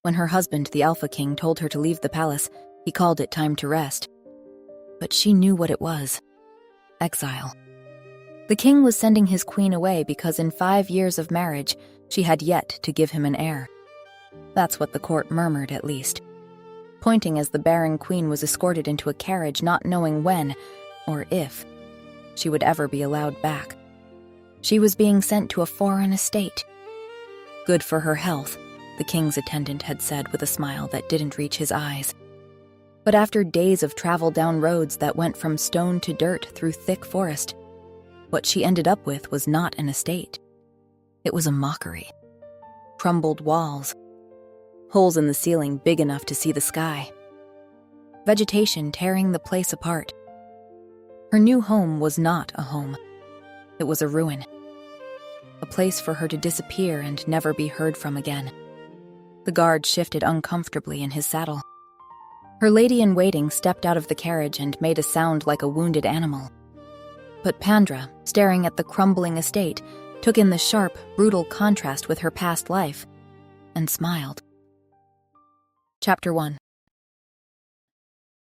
When her husband, the Alpha King, told her to leave the palace, he called it time to rest. But she knew what it was: exile. The king was sending his queen away because in 5 years of marriage, she had yet to give him an heir. That's what the court murmured, at least, pointing as the Barren queen was escorted into a carriage, not knowing when, or if, she would ever be allowed back. She was being sent to a foreign estate. Good for her health, the king's attendant had said with a smile that didn't reach his eyes. But after days of travel down roads that went from stone to dirt through thick forest, what she ended up with was not an estate. It was a mockery. Crumbled walls, holes in the ceiling big enough to see the sky, vegetation tearing the place apart. Her new home was not a home. It was a ruin. A place for her to disappear and never be heard from again. The guard shifted uncomfortably in his saddle. Her lady-in-waiting stepped out of the carriage and made a sound like a wounded animal. But Pandra, staring at the crumbling estate, took in the sharp, brutal contrast with her past life, and smiled. Chapter 1.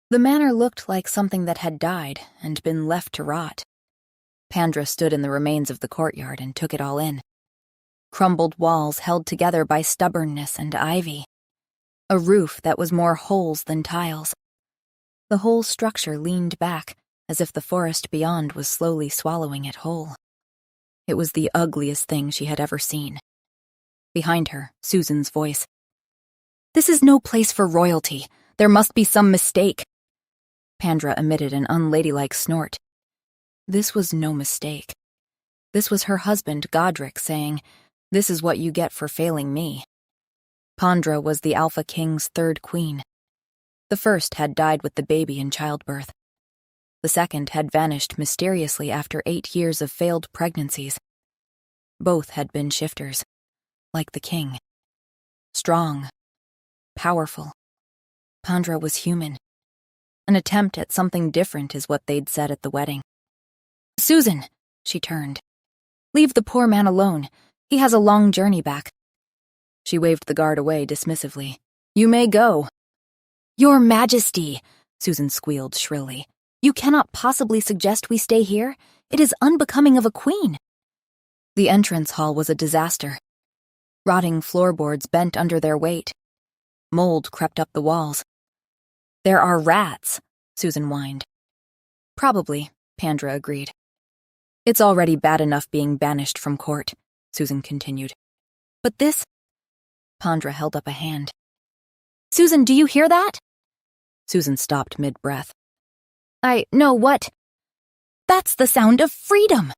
The manor looked like something that had died and been left to rot. Pandra stood in the remains of the courtyard and took it all in. Crumbled walls held together by stubbornness and ivy. A roof that was more holes than tiles. The whole structure leaned back, as if the forest beyond was slowly swallowing it whole. It was the ugliest thing she had ever seen. Behind her, Susan's voice. "This is no place for royalty. There must be some mistake." Pandra emitted an unladylike snort. This was no mistake. This was her husband, Godric, saying, "This is what you get for failing me." Pandra was the Alpha King's third queen. The first had died with the baby in childbirth. The second had vanished mysteriously after 8 years of failed pregnancies. Both had been shifters, like the king. Strong, powerful. Pandra was human. An attempt at something different is what they'd said at the wedding. "Susan," she turned. "Leave the poor man alone. He has a long journey back." She waved the guard away dismissively. "You may go." "Your Majesty," Susan squealed shrilly. "You cannot possibly suggest we stay here. It is unbecoming of a queen." The entrance hall was a disaster. Rotting floorboards bent under their weight. Mold crept up the walls. "There are rats," Susan whined. "Probably," Pandra agreed. "It's already bad enough being banished from court," Susan continued. "But this—" Pandra held up a hand. "Susan, do you hear that?" Susan stopped mid-breath. "I know what—" "That's the sound of freedom!"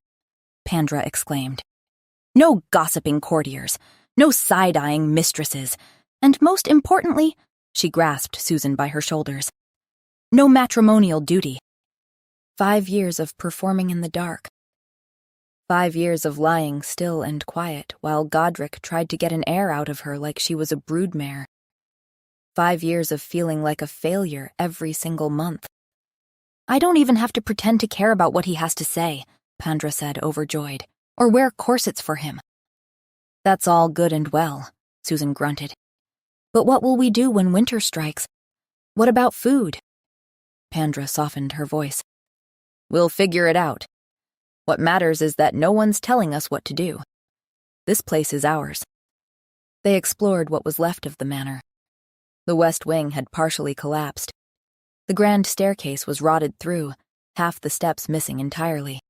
Pandra exclaimed. "No gossiping courtiers, no side-eyeing mistresses, and most importantly," she grasped Susan by her shoulders, "no matrimonial duty. 5 years of performing in the dark. 5 years of lying still and quiet while Godric tried to get an heir out of her like she was a broodmare. 5 years of feeling like a failure every single month. I don't even have to pretend to care about what he has to say," Pandra said, overjoyed, "or wear corsets for him." "That's all good and well," Susan grunted. "But what will we do when winter strikes? What about food?" Pandra softened her voice. "We'll figure it out. What matters is that no one's telling us what to do. This place is ours." They explored what was left of the manor. The west wing had partially collapsed. The grand staircase was rotted through, half the steps missing entirely.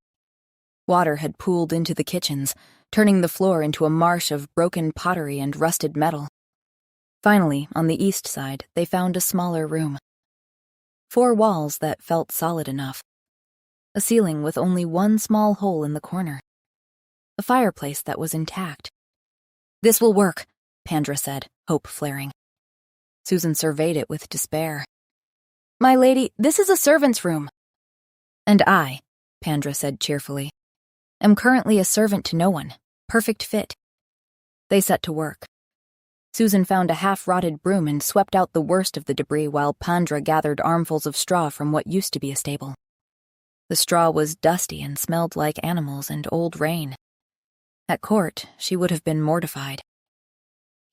Water had pooled into the kitchens, turning the floor into a marsh of broken pottery and rusted metal. Finally, on the east side, they found a smaller room. 4 walls that felt solid enough. A ceiling with only one small hole in the corner. A fireplace that was intact. "This will work," Pandra said, hope flaring. Susan surveyed it with despair. "My lady, this is a servant's room." "And I," Pandra said cheerfully, "am currently a servant to no one. Perfect fit." They set to work. Susan found a half-rotted broom and swept out the worst of the debris while Pandra gathered armfuls of straw from what used to be a stable. The straw was dusty and smelled like animals and old rain. At court, she would have been mortified.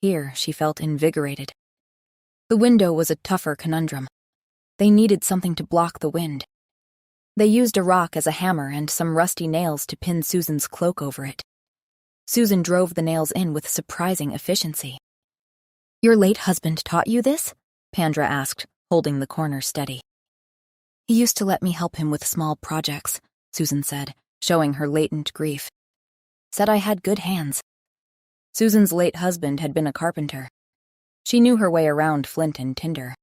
Here, she felt invigorated, The window was a tougher conundrum. They needed something to block the wind. They used a rock as a hammer and some rusty nails to pin Susan's cloak over it. Susan drove the nails in with surprising efficiency. "Your late husband taught you this?" Pandra asked, holding the corner steady. "He used to let me help him with small projects," Susan said, showing her latent grief. "Said I had good hands." Susan's late husband had been a carpenter. She knew her way around flint and tinder.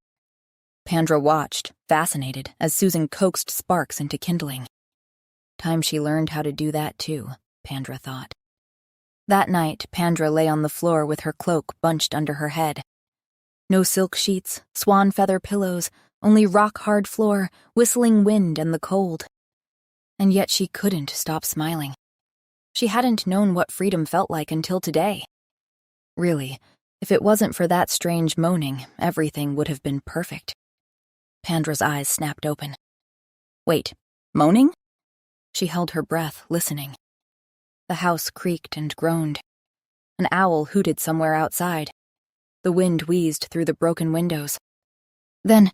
Pandra watched, fascinated, as Susan coaxed sparks into kindling. Time she learned how to do that too, Pandra thought. That night, Pandra lay on the floor with her cloak bunched under her head. No silk sheets, swan feather pillows, only rock-hard floor, whistling wind and the cold. And yet she couldn't stop smiling. She hadn't known what freedom felt like until today. Really, if it wasn't for that strange moaning, everything would have been perfect. Pandra's eyes snapped open. Wait, moaning? She held her breath, listening. The house creaked and groaned. An owl hooted somewhere outside. The wind wheezed through the broken windows. Then,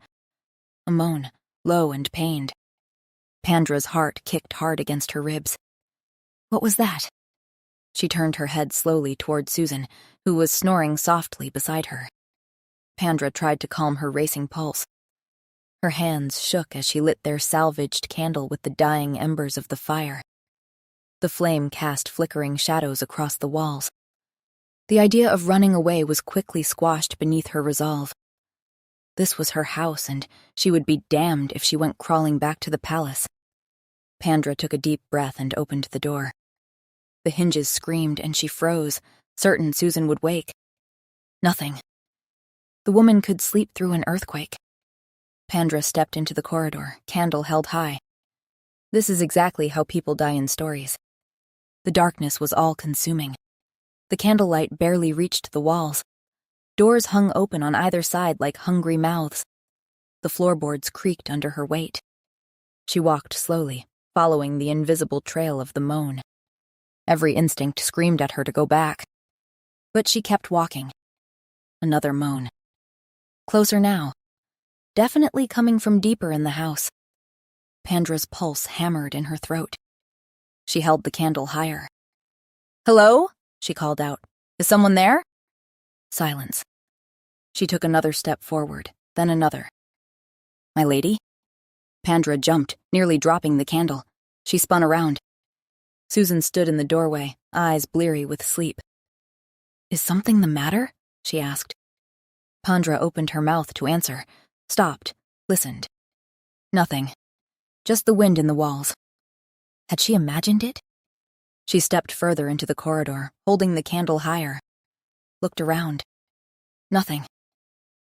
a moan, low and pained. Pandra's heart kicked hard against her ribs. What was that? She turned her head slowly toward Susan, who was snoring softly beside her. Pandra tried to calm her racing pulse. Her hands shook as she lit their salvaged candle with the dying embers of the fire. The flame cast flickering shadows across the walls. The idea of running away was quickly squashed beneath her resolve. This was her house, and she would be damned if she went crawling back to the palace. Pandra took a deep breath and opened the door. The hinges screamed, and she froze, certain Susan would wake. Nothing. The woman could sleep through an earthquake. Pandra stepped into the corridor, candle held high. This is exactly how people die in stories. The darkness was all-consuming. The candlelight barely reached the walls. Doors hung open on either side like hungry mouths. The floorboards creaked under her weight. She walked slowly, following the invisible trail of the moan. Every instinct screamed at her to go back. But she kept walking. Another moan. Closer now. Definitely coming from deeper in the house. Pandra's pulse hammered in her throat. She held the candle higher. "Hello?" she called out. "Is someone there?" Silence. She took another step forward, then another. "My lady?" Pandra jumped, nearly dropping the candle. She spun around. Susan stood in the doorway, eyes bleary with sleep. "Is something the matter?" she asked. Pandra opened her mouth to answer, stopped, listened. Nothing. Just the wind in the walls. Had she imagined it? She stepped further into the corridor, holding the candle higher. Looked around. Nothing.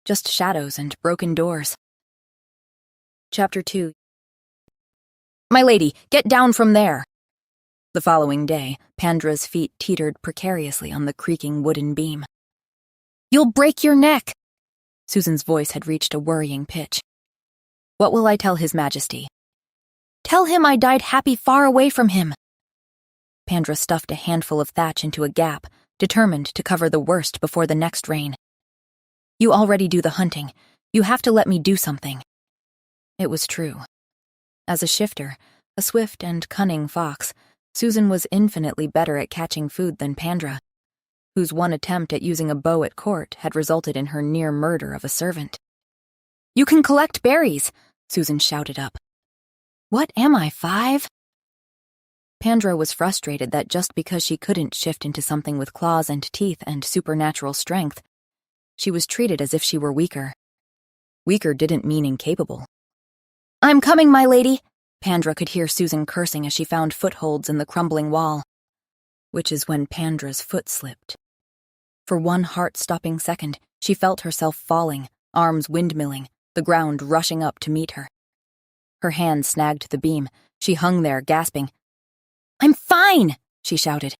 Just shadows and broken doors. Chapter 2. "My lady, get down from there!" The following day, Pandra's feet teetered precariously on the creaking wooden beam. "You'll break your neck!" Susan's voice had reached a worrying pitch. "What will I tell His Majesty?" "Tell him I died happy far away from him." Pandra stuffed a handful of thatch into a gap, determined to cover the worst before the next rain. "You already do the hunting. You have to let me do something." It was true. As a shifter, a swift and cunning fox, Susan was infinitely better at catching food than Pandra, whose one attempt at using a bow at court had resulted in her near murder of a servant. "You can collect berries," Susan shouted up. "What am I, 5?" Pandra was frustrated that just because she couldn't shift into something with claws and teeth and supernatural strength, she was treated as if she were weaker. Weaker didn't mean incapable. "I'm coming, my lady!" Pandra could hear Susan cursing as she found footholds in the crumbling wall. Which is when Pandra's foot slipped. For one heart-stopping second, she felt herself falling, arms windmilling, the ground rushing up to meet her. Her hand snagged the beam. She hung there, gasping. "I'm fine!" she shouted.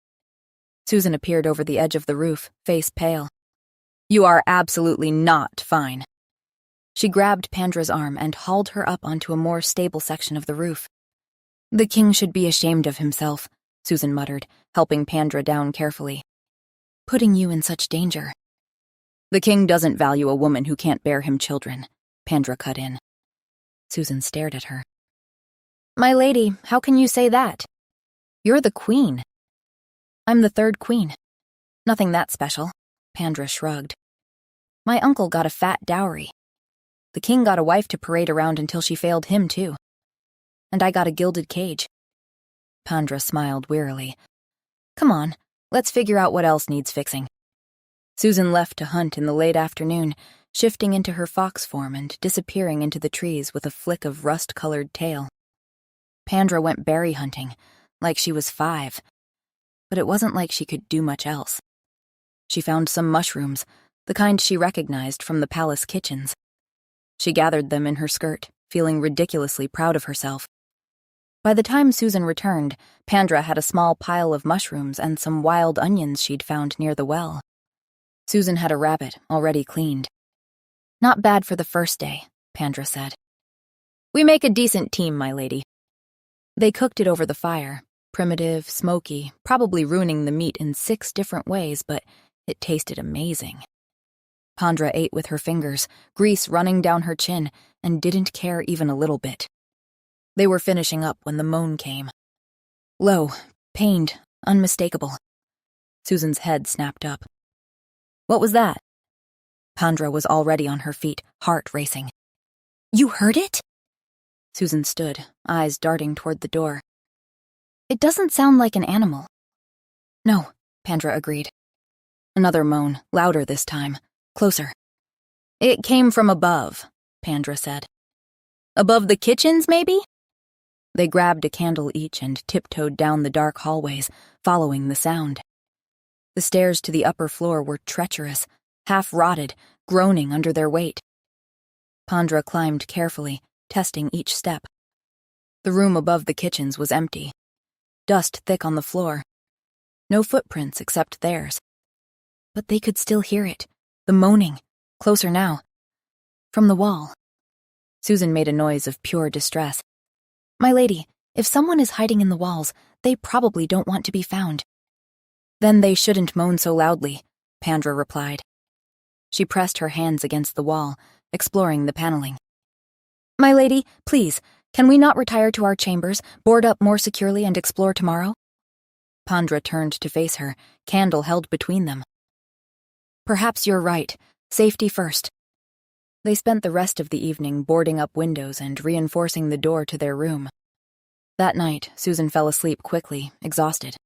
Susan appeared over the edge of the roof, face pale. "You are absolutely not fine." She grabbed Pandra's arm and hauled her up onto a more stable section of the roof. "The king should be ashamed of himself," Susan muttered, helping Pandra down carefully. "Putting you in such danger." The king doesn't value a woman who can't bear him children, Pandra cut in. Susan stared at her. My lady, how can you say that? You're the queen. I'm the third queen. Nothing that special, Pandra shrugged. My uncle got a fat dowry. The king got a wife to parade around until she failed him, too. And I got a gilded cage. Pandra smiled wearily. Come on, let's figure out what else needs fixing. Susan left to hunt in the late afternoon, shifting into her fox form and disappearing into the trees with a flick of rust-colored tail. Pandra went berry hunting, like she was 5, but it wasn't like she could do much else. She found some mushrooms, the kind she recognized from the palace kitchens. She gathered them in her skirt, feeling ridiculously proud of herself. By the time Susan returned, Pandra had a small pile of mushrooms and some wild onions she'd found near the well. Susan had a rabbit already cleaned. Not bad for the first day, Pandra said. We make a decent team, my lady. They cooked it over the fire, primitive, smoky, probably ruining the meat in 6 different ways, but it tasted amazing. Pandra ate with her fingers, grease running down her chin, and didn't care even a little bit. They were finishing up when the moan came. Low, pained, unmistakable. Susan's head snapped up. What was that? Pandra was already on her feet, heart racing. You heard it? Susan stood, eyes darting toward the door. It doesn't sound like an animal. No, Pandra agreed. Another moan, louder this time, closer. It came from above, Pandra said. Above the kitchens, maybe? They grabbed a candle each and tiptoed down the dark hallways, following the sound. The stairs to the upper floor were treacherous, half-rotted, groaning under their weight. Pandra climbed carefully, testing each step. The room above the kitchens was empty. Dust thick on the floor. No footprints except theirs. But they could still hear it, the moaning, closer now. From the wall. Susan made a noise of pure distress. My lady, if someone is hiding in the walls, they probably don't want to be found. Then they shouldn't moan so loudly, Pandra replied. She pressed her hands against the wall, exploring the paneling. My lady, please, can we not retire to our chambers, board up more securely and explore tomorrow? Pandra turned to face her, candle held between them. Perhaps you're right. Safety first. They spent the rest of the evening boarding up windows and reinforcing the door to their room. That night, Susan fell asleep quickly, exhausted.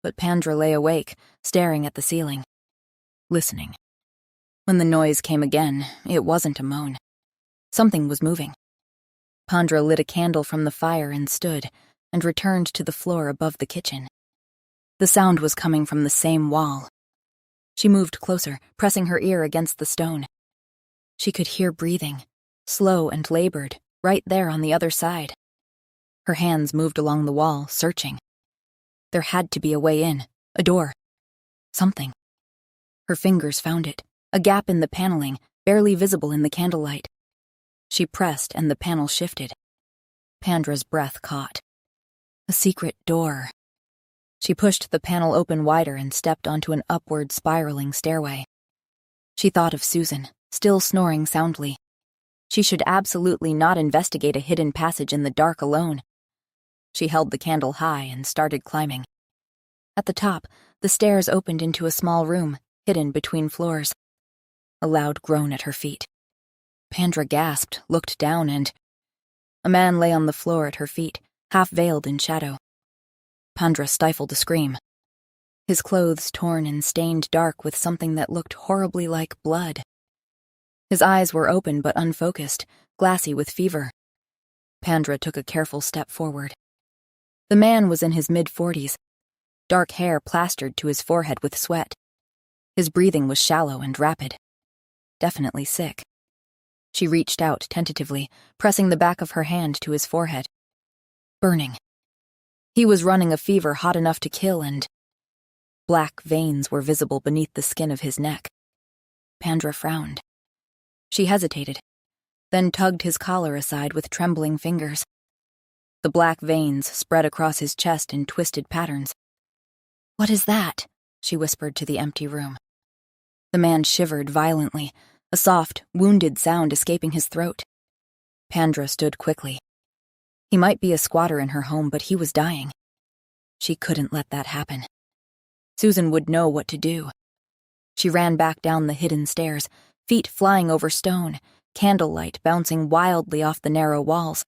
But Pandra lay awake, staring at the ceiling, listening. When the noise came again, it wasn't a moan. Something was moving. Pandra lit a candle from the fire and stood, and returned to the floor above the kitchen. The sound was coming from the same wall. She moved closer, pressing her ear against the stone. She could hear breathing, slow and labored, right there on the other side. Her hands moved along the wall, searching. There had to be a way in, a door. Something. Her fingers found it, a gap in the paneling, barely visible in the candlelight. She pressed and the panel shifted. Pandra's breath caught. A secret door. She pushed the panel open wider and stepped onto an upward spiraling stairway. She thought of Susan, still snoring soundly. She should absolutely not investigate a hidden passage in the dark alone. She held the candle high and started climbing. At the top, the stairs opened into a small room, hidden between floors. A loud groan at her feet. Pandra gasped, looked down, and a man lay on the floor at her feet, half-veiled in shadow. Pandra stifled a scream. His clothes torn and stained dark with something that looked horribly like blood. His eyes were open but unfocused, glassy with fever. Pandra took a careful step forward. The man was in his mid-40s, dark hair plastered to his forehead with sweat. His breathing was shallow and rapid. Definitely sick. She reached out tentatively, pressing the back of her hand to his forehead. Burning. He was running a fever hot enough to kill, and black veins were visible beneath the skin of his neck. Pandra frowned. She hesitated, then tugged his collar aside with trembling fingers. The black veins spread across his chest in twisted patterns. What is that? She whispered to the empty room. The man shivered violently, a soft, wounded sound escaping his throat. Pandra stood quickly. He might be a squatter in her home, but he was dying. She couldn't let that happen. Susan would know what to do. She ran back down the hidden stairs, feet flying over stone, candlelight bouncing wildly off the narrow walls.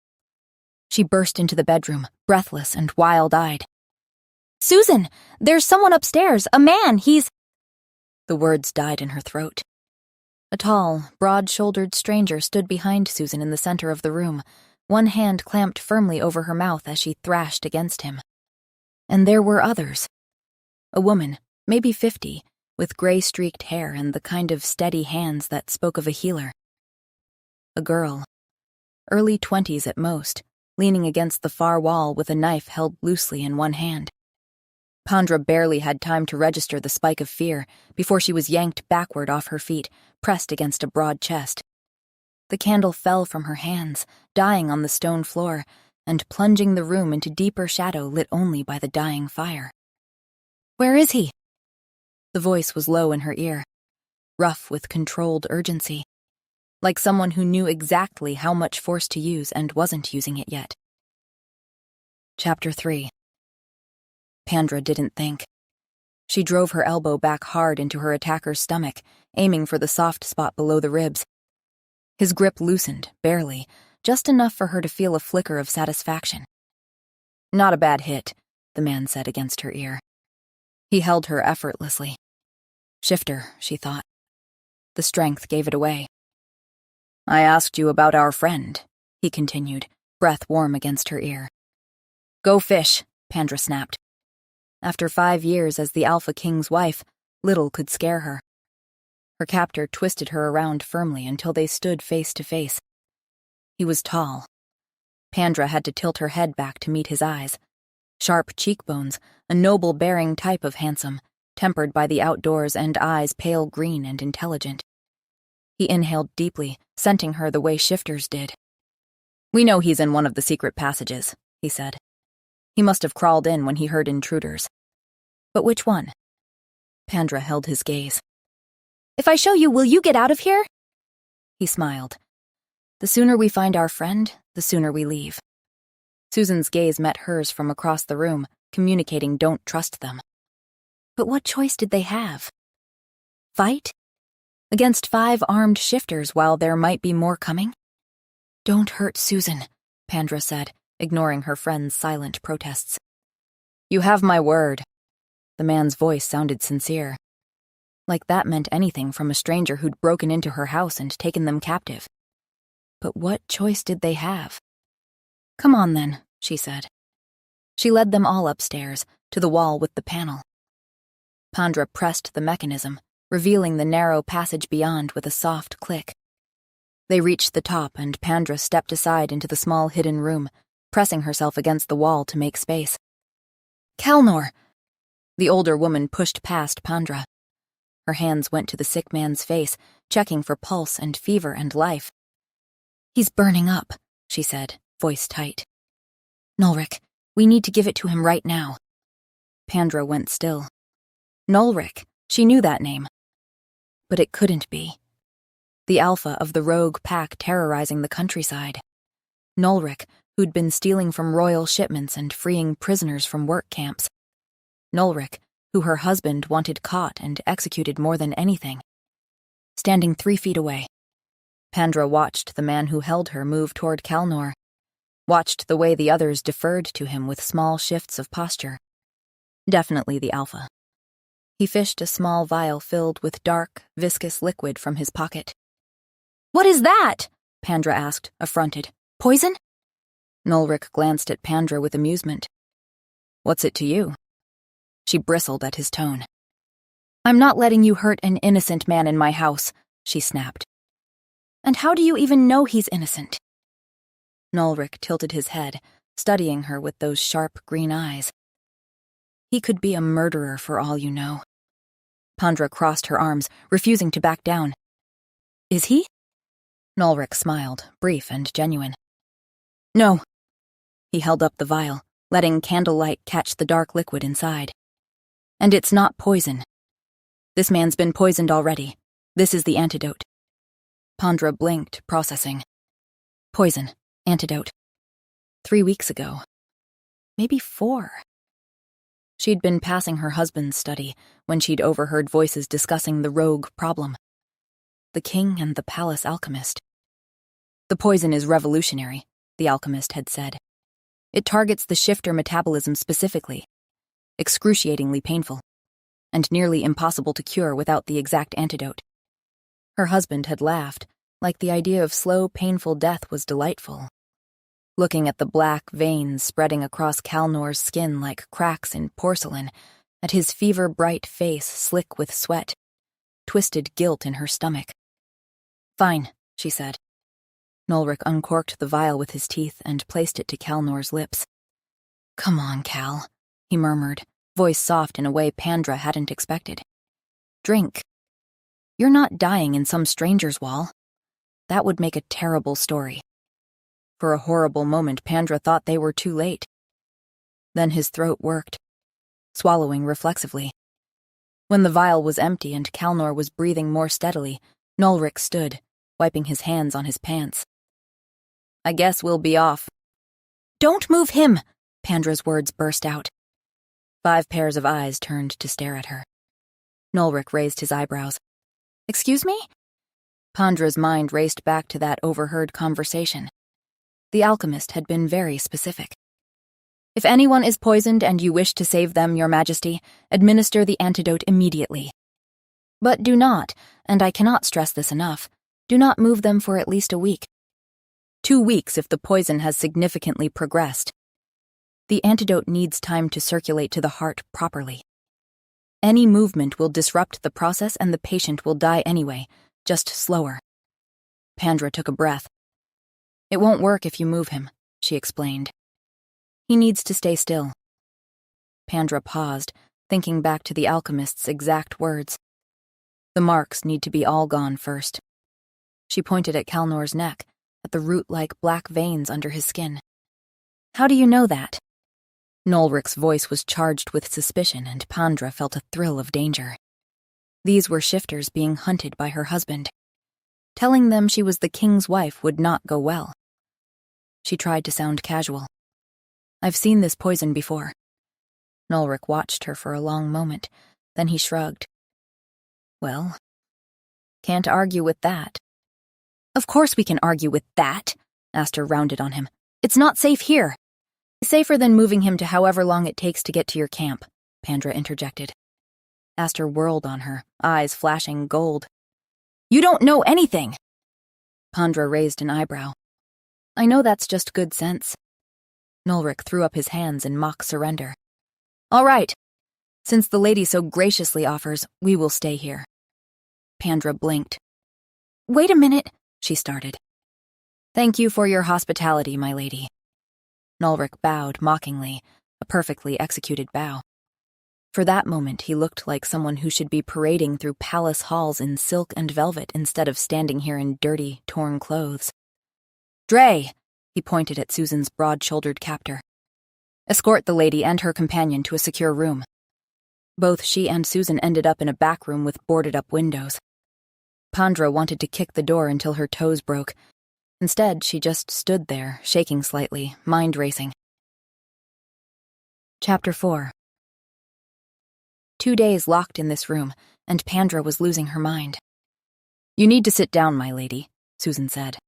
She burst into the bedroom, breathless and wild-eyed. "Susan! There's someone upstairs! A man! He's—" The words died in her throat. A tall, broad-shouldered stranger stood behind Susan in the center of the room, one hand clamped firmly over her mouth as she thrashed against him. And there were others. A woman, maybe 50, with gray-streaked hair and the kind of steady hands that spoke of a healer. A girl, early 20s at most, leaning against the far wall with a knife held loosely in one hand. Pandra barely had time to register the spike of fear before she was yanked backward off her feet, pressed against a broad chest. The candle fell from her hands, dying on the stone floor, and plunging the room into deeper shadow lit only by the dying fire. "Where is he?" The voice was low in her ear, rough with controlled urgency, like someone who knew exactly how much force to use and wasn't using it yet. Chapter 3. Pandra didn't think. She drove her elbow back hard into her attacker's stomach, aiming for the soft spot below the ribs. His grip loosened, barely, just enough for her to feel a flicker of satisfaction. "Not a bad hit," the man said against her ear. He held her effortlessly. Shifter, she thought. The strength gave it away. "I asked you about our friend," he continued, breath warm against her ear. "Go fish," Pandra snapped. After 5 years as the Alpha King's wife, little could scare her. Her captor twisted her around firmly until they stood face to face. He was tall. Pandra had to tilt her head back to meet his eyes. Sharp cheekbones, a noble-bearing type of handsome, tempered by the outdoors and eyes pale green and intelligent. He inhaled deeply, scenting her the way shifters did. "We know he's in one of the secret passages," he said. He must have crawled in when he heard intruders. "But which one?" Pandra held his gaze. "If I show you, will you get out of here?" He smiled. "The sooner we find our friend, the sooner we leave." Susan's gaze met hers from across the room, communicating don't trust them. But what choice did they have? Fight? Against 5 armed shifters while there might be more coming? "Don't hurt Susan," Pandra said, ignoring her friend's silent protests. "You have my word." The man's voice sounded sincere. Like that meant anything from a stranger who'd broken into her house and taken them captive. But what choice did they have? "Come on then," she said. She led them all upstairs, to the wall with the panel. Pandra pressed the mechanism, revealing the narrow passage beyond with a soft click. They reached the top and Pandra stepped aside into the small hidden room, pressing herself against the wall to make space. "Kalnor!" The older woman pushed past Pandra. Her hands went to the sick man's face, checking for pulse and fever and life. "He's burning up," she said, voice tight. "Nulric, we need to give it to him right now." Pandra went still. Nulric, she knew that name. But it couldn't be. The alpha of the rogue pack terrorizing the countryside. Nulric, who'd been stealing from royal shipments and freeing prisoners from work camps. Nulric, who her husband wanted caught and executed more than anything. Standing 3 feet away, Pandra watched the man who held her move toward Kalnor, watched the way the others deferred to him with small shifts of posture. Definitely the alpha. He fished a small vial filled with dark, viscous liquid from his pocket. "What is that?" Pandra asked, affronted. "Poison?" Nulric glanced at Pandra with amusement. "What's it to you?" She bristled at his tone. "I'm not letting you hurt an innocent man in my house," she snapped. "And how do you even know he's innocent?" Nulric tilted his head, studying her with those sharp green eyes. "He could be a murderer for all you know." Pandra crossed her arms, refusing to back down. "Is he?" Nulric smiled, brief and genuine. "No." He held up the vial, letting candlelight catch the dark liquid inside. "And it's not poison. This man's been poisoned already. This is the antidote. Pandra blinked, processing. Poison. Antidote. 3 weeks ago. Maybe 4. She'd been passing her husband's study when she'd overheard voices discussing the rogue problem. The king and the palace alchemist. The poison is revolutionary, the alchemist had said. It targets the shifter metabolism specifically, excruciatingly painful, and nearly impossible to cure without the exact antidote. Her husband had laughed, like the idea of slow, painful death was delightful. Looking at the black veins spreading across Calnor's skin like cracks in porcelain, at his fever-bright face slick with sweat, twisted guilt in her stomach. Fine, she said. Nulric uncorked the vial with his teeth and placed it to Calnor's lips. Come on, Cal, he murmured, voice soft in a way Pandra hadn't expected. Drink. You're not dying in some stranger's wall. That would make a terrible story. For a horrible moment, Pandra thought they were too late. Then his throat worked, swallowing reflexively. When the vial was empty and Calnor was breathing more steadily, Nulric stood, wiping his hands on his pants. I guess we'll be off. Don't move him, Pandra's words burst out. 5 pairs of eyes turned to stare at her. Nulric raised his eyebrows. Excuse me? Pandra's mind raced back to that overheard conversation. The alchemist had been very specific. If anyone is poisoned and you wish to save them, Your Majesty, administer the antidote immediately. But do not, and I cannot stress this enough, do not move them for at least a week. 2 weeks if the poison has significantly progressed. The antidote needs time to circulate to the heart properly. Any movement will disrupt the process and the patient will die anyway, just slower. Pandra took a breath. It won't work if you move him, she explained. He needs to stay still. Pandra paused, thinking back to the alchemist's exact words. The marks need to be all gone first. She pointed at Calnor's neck, at the root-like black veins under his skin. How do you know that? Nulric's voice was charged with suspicion, and Pandra felt a thrill of danger. These were shifters being hunted by her husband. Telling them she was the king's wife would not go well. She tried to sound casual. I've seen this poison before. Nulric watched her for a long moment, then he shrugged. Well, can't argue with that. Of course we can argue with that, Aster rounded on him. It's not safe here. Safer than moving him to however long it takes to get to your camp, Pandra interjected. Aster whirled on her, eyes flashing gold. You don't know anything! Pandra raised an eyebrow. I know that's just good sense. Nulric threw up his hands in mock surrender. All right. Since the lady so graciously offers, we will stay here. Pandra blinked. Wait a minute, she started. Thank you for your hospitality, my lady. Nulric bowed mockingly, a perfectly executed bow. For that moment, he looked like someone who should be parading through palace halls in silk and velvet instead of standing here in dirty, torn clothes. Dre, he pointed at Susan's broad-shouldered captor. Escort the lady and her companion to a secure room. Both she and Susan ended up in a back room with boarded-up windows. Pandra wanted to kick the door until her toes broke. Instead, she just stood there, shaking slightly, mind racing. Chapter 4. 2 days locked in this room, and Pandra was losing her mind. You need to sit down, my lady, Susan said.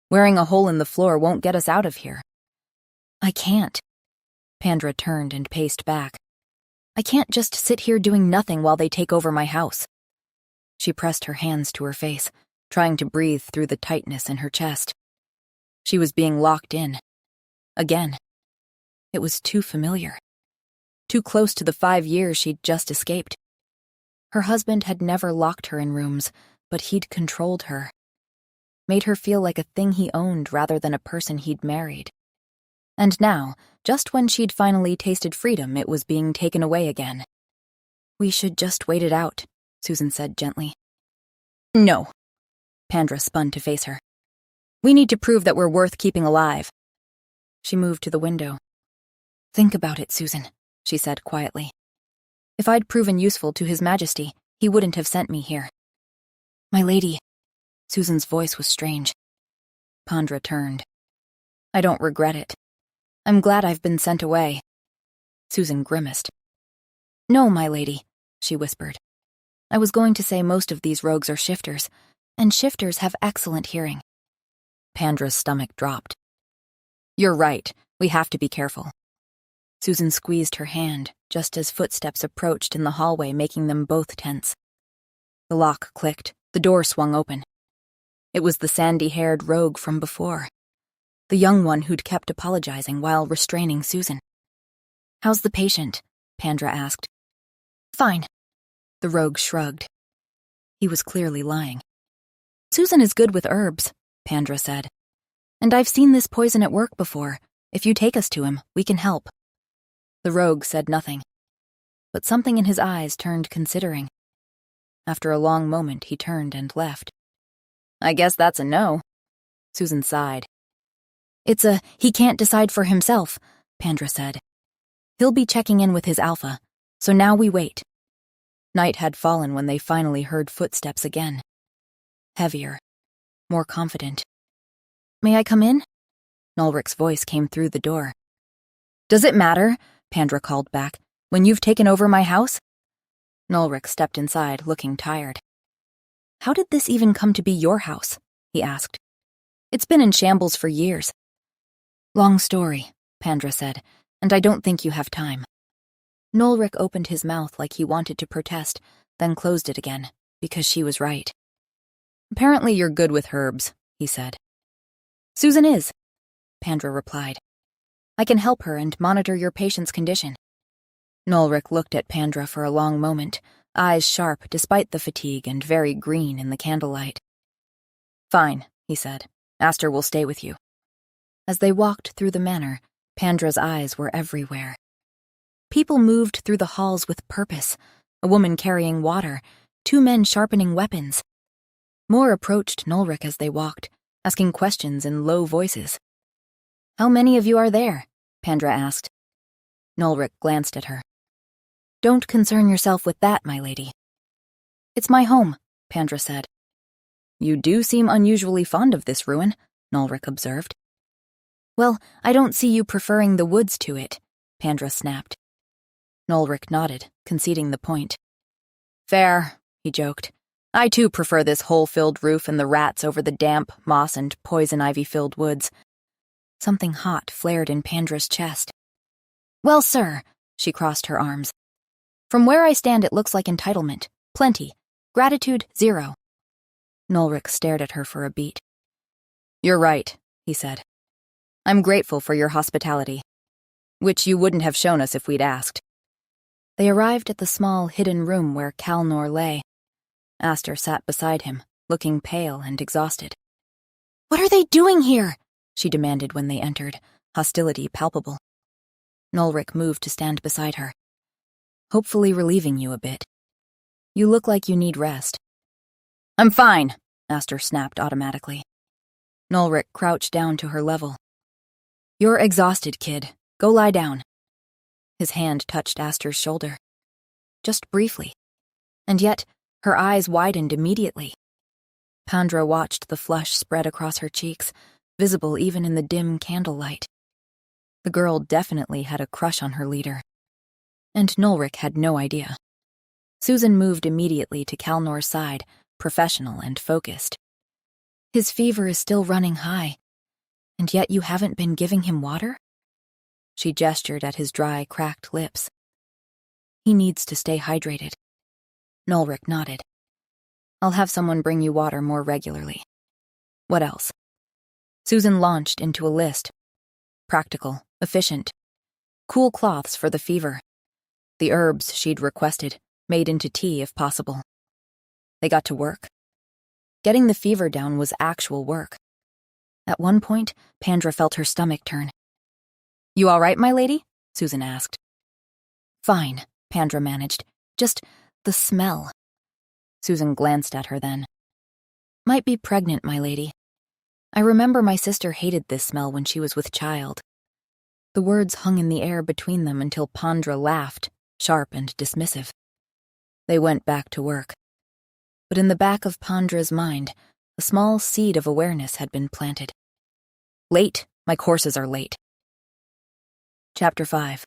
Wearing a hole in the floor won't get us out of here. I can't. Pandra turned and paced back. I can't just sit here doing nothing while they take over my house. She pressed her hands to her face, trying to breathe through the tightness in her chest. She was being locked in. Again. It was too familiar. Too close to the 5 years she'd just escaped. Her husband had never locked her in rooms, but he'd controlled her. Made her feel like a thing he owned rather than a person he'd married. And now, just when she'd finally tasted freedom, it was being taken away again. We should just wait it out, Susan said gently. No. Pandra spun to face her. We need to prove that we're worth keeping alive. She moved to the window. Think about it, Susan, she said quietly. If I'd proven useful to His Majesty, He wouldn't have sent me here. My lady. Susan's voice was strange. Pandra turned. I don't regret it. I'm glad I've been sent away. Susan grimaced. No, my lady, she whispered. I was going to say most of these rogues are shifters, and shifters have excellent hearing. Pandra's stomach dropped. You're right. We have to be careful. Susan squeezed her hand, just as footsteps approached in the hallway, making them both tense. The lock clicked. The door swung open. It was the sandy-haired rogue from before. The young one who'd kept apologizing while restraining Susan. How's the patient? Pandra asked. Fine. The rogue shrugged. He was clearly lying. Susan is good with herbs, Pandra said. And I've seen this poison at work before. If you take us to him, we can help. The rogue said nothing. But something in his eyes turned considering. After a long moment, he turned and left. I guess that's a no. Susan sighed. It's a he can't decide for himself, Pandra said. He'll be checking in with his alpha, so now we wait. Night had fallen when they finally heard footsteps again. Heavier, more confident. May I come in? Nulrich's voice came through the door. Does it matter? Pandra called back. When you've taken over my house? Nulrich stepped inside, looking tired. How did this even come to be your house? He asked. It's been in shambles for years. Long story, Pandra said, and I don't think you have time. Nulrich opened his mouth like he wanted to protest, then closed it again, because she was right. Apparently you're good with herbs, he said. Susan is, Pandra replied. I can help her and monitor your patient's condition. Nulrich looked at Pandra for a long moment, eyes sharp despite the fatigue and very green in the candlelight. Fine, he said. Aster will stay with you. As they walked through the manor, Pandra's eyes were everywhere. People moved through the halls with purpose, a woman carrying water, 2 men sharpening weapons. More approached Nulrich as they walked, asking questions in low voices. How many of you are there? Pandra asked. Nulrich glanced at her. Don't concern yourself with that, my lady. It's my home, Pandra said. You do seem unusually fond of this ruin, Nulrich observed. Well, I don't see you preferring the woods to it, Pandra snapped. Nulrich nodded, conceding the point. Fair, he joked. I too prefer this hole-filled roof and the rats over the damp, moss and poison ivy-filled woods. Something hot flared in Pandra's chest. Well, sir, she crossed her arms. From where I stand it looks like entitlement. Plenty. Gratitude, 0. Nulrich stared at her for a beat. You're right, he said. I'm grateful for your hospitality, which you wouldn't have shown us if we'd asked. They arrived at the small, hidden room where Calnor lay. Aster sat beside him, looking pale and exhausted. What are they doing here? She demanded when they entered, hostility palpable. Nulrich moved to stand beside her. Hopefully relieving you a bit. You look like you need rest. I'm fine, Aster snapped automatically. Nulrich crouched down to her level. You're exhausted, kid. Go lie down. His hand touched Aster's shoulder. Just briefly. And yet, her eyes widened immediately. Pandra watched the flush spread across her cheeks, visible even in the dim candlelight. The girl definitely had a crush on her leader. And Nulrich had no idea. Susan moved immediately to Calnor's side, professional and focused. His fever is still running high, and yet you haven't been giving him water? She gestured at his dry, cracked lips. He needs to stay hydrated. Nulrich nodded. I'll have someone bring you water more regularly. What else? Susan launched into a list. Practical, efficient. Cool cloths for the fever. The herbs she'd requested, made into tea if possible. They got to work. Getting the fever down was actual work. At one point, Pandra felt her stomach turn. You all right, my lady? Susan asked. Fine, Pandra managed. Just the smell. Susan glanced at her then. Might be pregnant, my lady. I remember my sister hated this smell when she was with child. The words hung in the air between them until Pandra laughed, sharp and dismissive. They went back to work. But in the back of Pandra's mind, a small seed of awareness had been planted. Late, my courses are late. Chapter 5.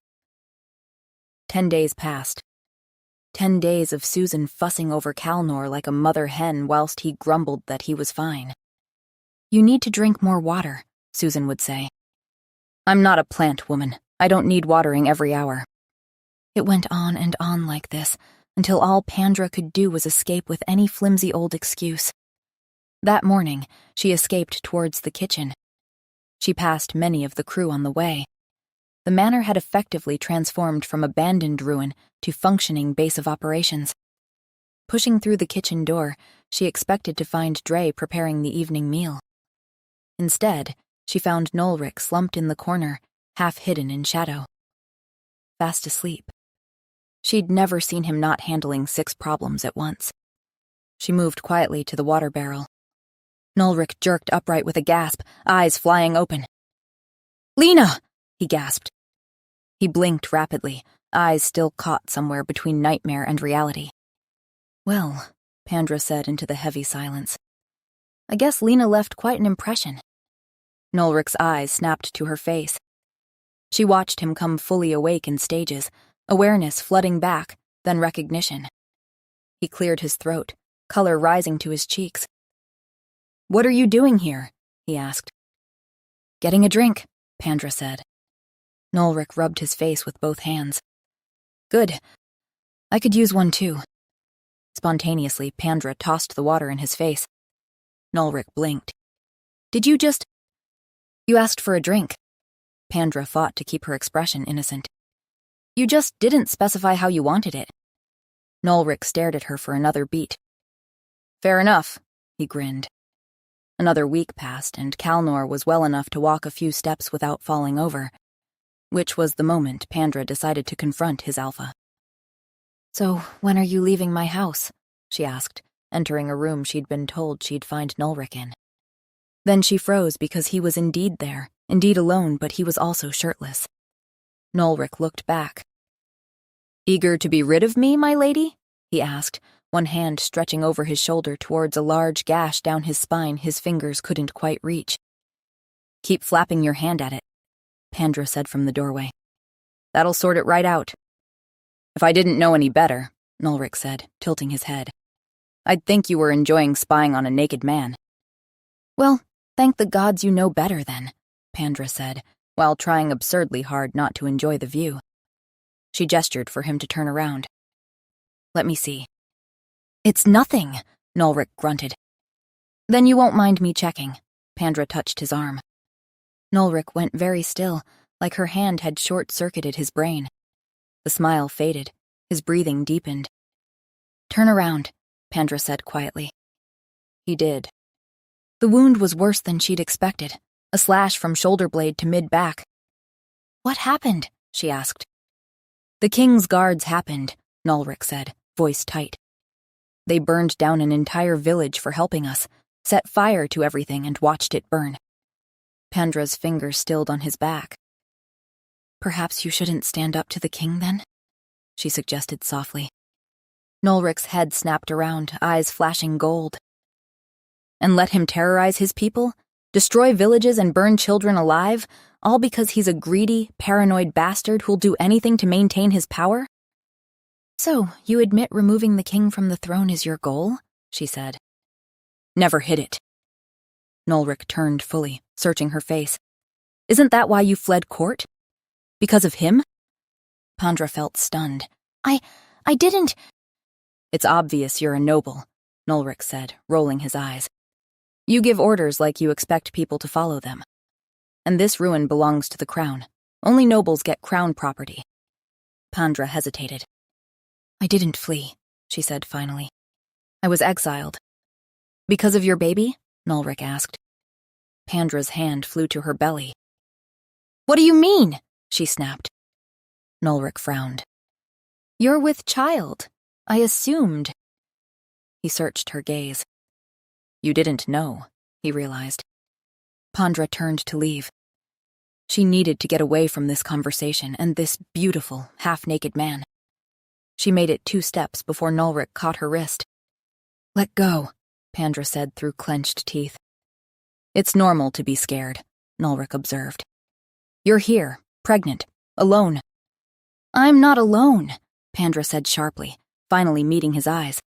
10 days passed. 10 days of Susan fussing over Calnor like a mother hen whilst he grumbled that he was fine. You need to drink more water, Susan would say. I'm not a plant woman. I don't need watering every hour. It went on and on like this, until all Pandra could do was escape with any flimsy old excuse. That morning, she escaped towards the kitchen. She passed many of the crew on the way. The manor had effectively transformed from abandoned ruin to functioning base of operations. Pushing through the kitchen door, she expected to find Dre preparing the evening meal. Instead, she found Nolric slumped in the corner, half hidden in shadow. Fast asleep. She'd never seen him not handling 6 problems at once. She moved quietly to the water barrel. Nolric jerked upright with a gasp, eyes flying open. "Lena!" he gasped. He blinked rapidly, eyes still caught somewhere between nightmare and reality. "Well," Pandra said into the heavy silence, "I guess Lena left quite an impression." Nolric's eyes snapped to her face. She watched him come fully awake in stages, awareness flooding back, then recognition. He cleared his throat, color rising to his cheeks. "What are you doing here?" he asked. "Getting a drink," Pandra said. Nolric rubbed his face with both hands. "Good. I could use one too." Spontaneously, Pandra tossed the water in his face. Nolric blinked. "Did you just—" "You asked for a drink." Pandra fought to keep her expression innocent. "You just didn't specify how you wanted it." Nolric stared at her for another beat. "Fair enough," he grinned. Another week passed, and Calnor was well enough to walk a few steps without falling over, which was the moment Pandra decided to confront his alpha. "So, when are you leaving my house?" she asked, entering a room she'd been told she'd find Nolric in. Then she froze because he was indeed there, indeed alone, but he was also shirtless. Nolric looked back. "Eager to be rid of me, my lady?" he asked, one hand stretching over his shoulder towards a large gash down his spine his fingers couldn't quite reach. "Keep flapping your hand at it," Pandra said from the doorway. "That'll sort it right out." "If I didn't know any better," Nolric said, tilting his head, "I'd think you were enjoying spying on a naked man." "Well, thank the gods you know better then," Pandra said, while trying absurdly hard not to enjoy the view. She gestured for him to turn around. "Let me see." "It's nothing," Nolric grunted. "Then you won't mind me checking." Pandra touched his arm. Nolric went very still, like her hand had short-circuited his brain. The smile faded, his breathing deepened. "Turn around," Pandra said quietly. He did. The wound was worse than she'd expected, a slash from shoulder blade to mid-back. "What happened?" she asked. "The king's guards happened," Nolric said, voice tight. "They burned down an entire village for helping us, set fire to everything and watched it burn." Pandra's finger stilled on his back. "Perhaps you shouldn't stand up to the king, then?" she suggested softly. Nolric's head snapped around, eyes flashing gold. "And let him terrorize his people? Destroy villages and burn children alive, all because he's a greedy, paranoid bastard who'll do anything to maintain his power?" "So, you admit removing the king from the throne is your goal?" she said. "Never hit it." Nolric turned fully, searching her face. "Isn't that why you fled court? Because of him?" Pandra felt stunned. I didn't—" "It's obvious you're a noble," Nolric said, rolling his eyes. "You give orders like you expect people to follow them. And this ruin belongs to the crown. Only nobles get crown property." Pandra hesitated. "I didn't flee," she said finally. "I was exiled." "Because of your baby?" Nolric asked. Pandra's hand flew to her belly. "What do you mean?" she snapped. Nolric frowned. "You're with child. I assumed." He searched her gaze. "You didn't know," he realized. Pandra turned to leave. She needed to get away from this conversation and this beautiful, half-naked man. She made it 2 steps before Nulric caught her wrist. "Let go," Pandra said through clenched teeth. "It's normal to be scared," Nulric observed. "You're here, pregnant, alone." "I'm not alone," Pandra said sharply, finally meeting his eyes.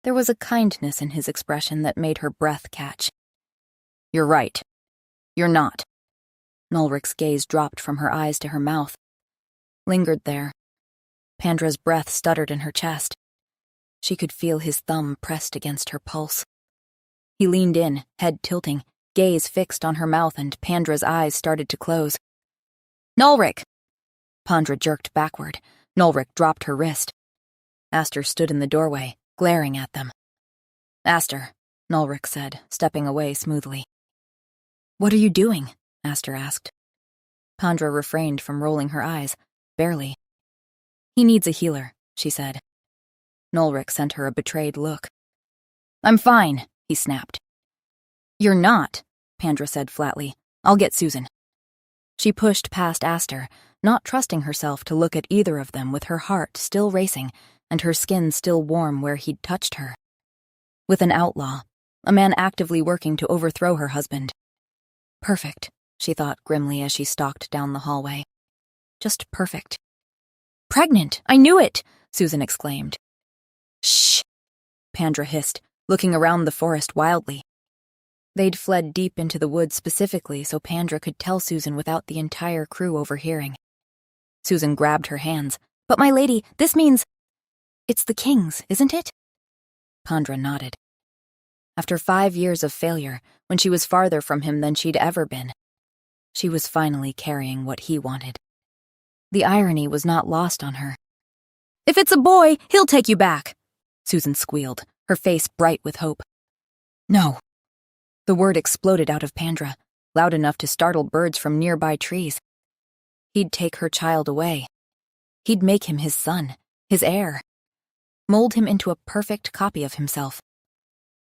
There was a kindness in his expression that made her breath catch. "You're right. You're not." Nulric's gaze dropped from her eyes to her mouth. Lingered there. Pandra's breath stuttered in her chest. She could feel his thumb pressed against her pulse. He leaned in, head tilting, gaze fixed on her mouth, and Pandra's eyes started to close. "Nulric!" Pandra jerked backward. Nulric dropped her wrist. Aster stood in the doorway, glaring at them. "Aster," Nulric said, stepping away smoothly. "What are you doing?" Aster asked. Pandra refrained from rolling her eyes, barely. "He needs a healer," she said. Nulric sent her a betrayed look. "I'm fine," he snapped. "You're not," Pandra said flatly. "I'll get Susan." She pushed past Aster, not trusting herself to look at either of them with her heart still racing and her skin still warm where he'd touched her. With an outlaw, a man actively working to overthrow her husband. Perfect, she thought grimly as she stalked down the hallway. Just perfect. "Pregnant! I knew it!" Susan exclaimed. "Shh!" Pandra hissed, looking around the forest wildly. They'd fled deep into the woods specifically so Pandra could tell Susan without the entire crew overhearing. Susan grabbed her hands. "But my lady, this means—" "It's the king's, isn't it?" Pandra nodded. After 5 years of failure, when she was farther from him than she'd ever been, she was finally carrying what he wanted. The irony was not lost on her. "If it's a boy, he'll take you back," Susan squealed, her face bright with hope. "No." The word exploded out of Pandra, loud enough to startle birds from nearby trees. He'd take her child away. He'd make him his son, his heir. Mold him into a perfect copy of himself.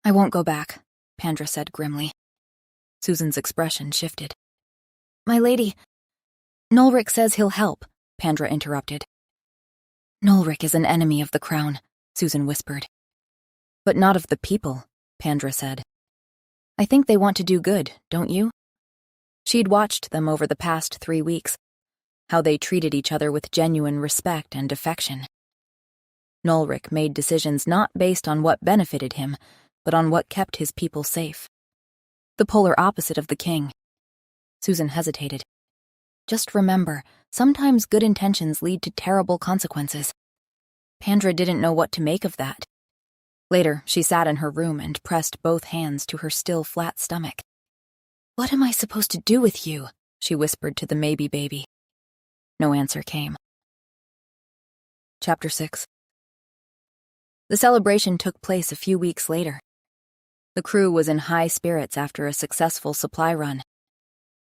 "I won't go back," Pandra said grimly. Susan's expression shifted. "My lady—" "Nulric says he'll help," Pandra interrupted. "Nulric is an enemy of the crown," Susan whispered. "But not of the people," Pandra said. "I think they want to do good, don't you?" She'd watched them over the past 3 weeks, how they treated each other with genuine respect and affection. Nulric made decisions not based on what benefited him, but on what kept his people safe. The polar opposite of the king. Susan hesitated. Just remember, sometimes good intentions lead to terrible consequences. Pandra didn't know what to make of that. Later, she sat in her room and pressed both hands to her still flat stomach. "What am I supposed to do with you?" she whispered to the maybe baby. No answer came. Chapter 6. The celebration took place a few weeks later. The crew was in high spirits after a successful supply run.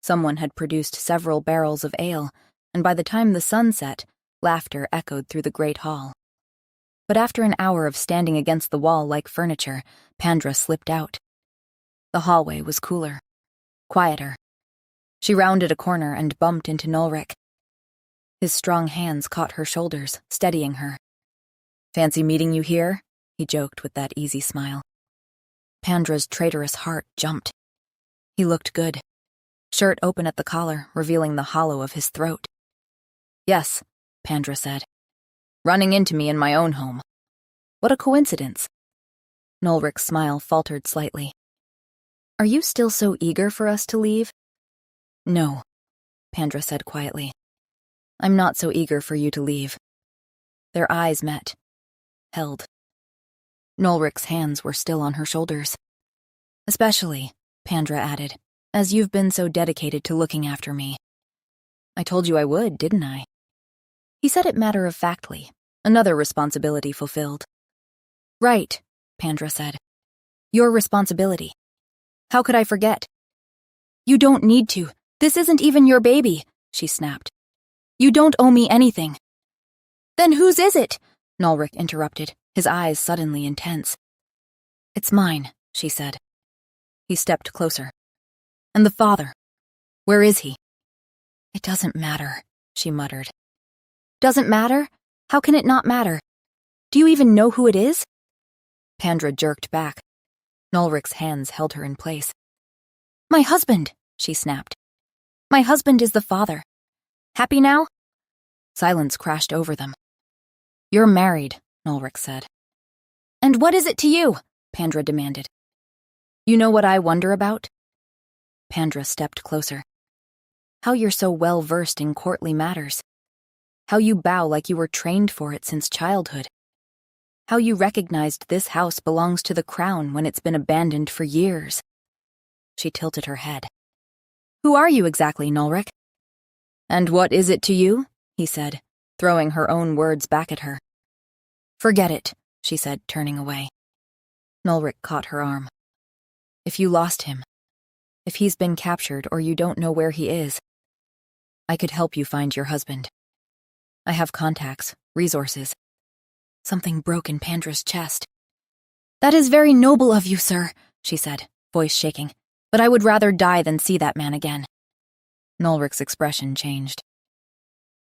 Someone had produced several barrels of ale, and by the time the sun set, laughter echoed through the great hall. But after an hour of standing against the wall like furniture, Pandra slipped out. The hallway was cooler, quieter. She rounded a corner and bumped into Nulric. His strong hands caught her shoulders, steadying her. "Fancy meeting you here?" he joked with that easy smile. Pandra's traitorous heart jumped. He looked good. Shirt open at the collar, revealing the hollow of his throat. "Yes," Pandra said. "Running into me in my own home. What a coincidence." Nulric's smile faltered slightly. "Are you still so eager for us to leave?" "No," Pandra said quietly. "I'm not so eager for you to leave." Their eyes met, held. Nulric's hands were still on her shoulders. "Especially," Pandra added, "as you've been so dedicated to looking after me." "I told you I would, didn't I?" He said it matter-of-factly, another responsibility fulfilled. "Right," Pandra said. "Your responsibility. How could I forget?" "You don't need to. This isn't even your baby," she snapped. "You don't owe me anything." "Then whose is it?" Nulric interrupted, his eyes suddenly intense. "It's mine," she said. He stepped closer. "And the father? Where is he?" "It doesn't matter," she muttered. "Doesn't matter?" How can it not matter? Do you even know who it is? Pandra jerked back. Nulric's hands held her in place. My husband, she snapped. My husband is the father. Happy now? Silence crashed over them. You're married, Nulric said. And what is it to you? Pandra demanded. You know what I wonder about? Pandra stepped closer. How you're so well versed in courtly matters. How you bow like you were trained for it since childhood. How you recognized this house belongs to the crown when it's been abandoned for years. She tilted her head. Who are you exactly, Nulric? And what is it to you? He said, throwing her own words back at her. Forget it, she said, turning away. Nulric caught her arm. If you lost him, if he's been captured or you don't know where he is, I could help you find your husband. I have contacts, resources. Something broke in Pandra's chest. That is very noble of you, sir, she said, voice shaking, but I would rather die than see that man again. Nulric's expression changed.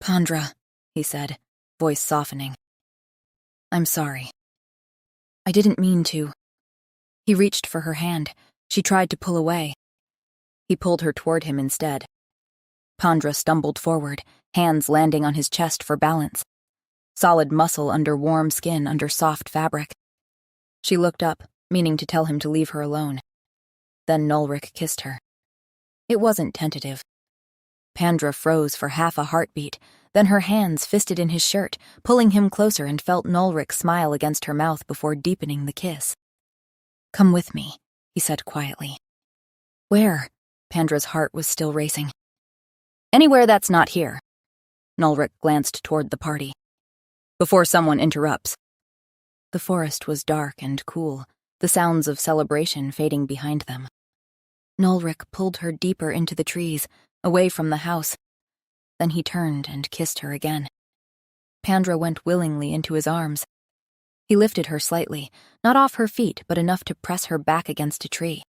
Pandra, he said, voice softening. I'm sorry. I didn't mean to. He reached for her hand. She tried to pull away. He pulled her toward him instead. Pandra stumbled forward, hands landing on his chest for balance. Solid muscle under warm skin under soft fabric. She looked up, meaning to tell him to leave her alone. Then Nulric kissed her. It wasn't tentative. Pandra froze for half a heartbeat, then her hands fisted in his shirt, pulling him closer, and felt Nulric smile against her mouth before deepening the kiss. Come with me, he said quietly. Where? Pandra's heart was still racing. Anywhere that's not here. Nulric glanced toward the party. Before someone interrupts. The forest was dark and cool, the sounds of celebration fading behind them. Nulric pulled her deeper into the trees, away from the house. Then he turned and kissed her again. Pandra went willingly into his arms. He lifted her slightly, not off her feet, but enough to press her back against a tree.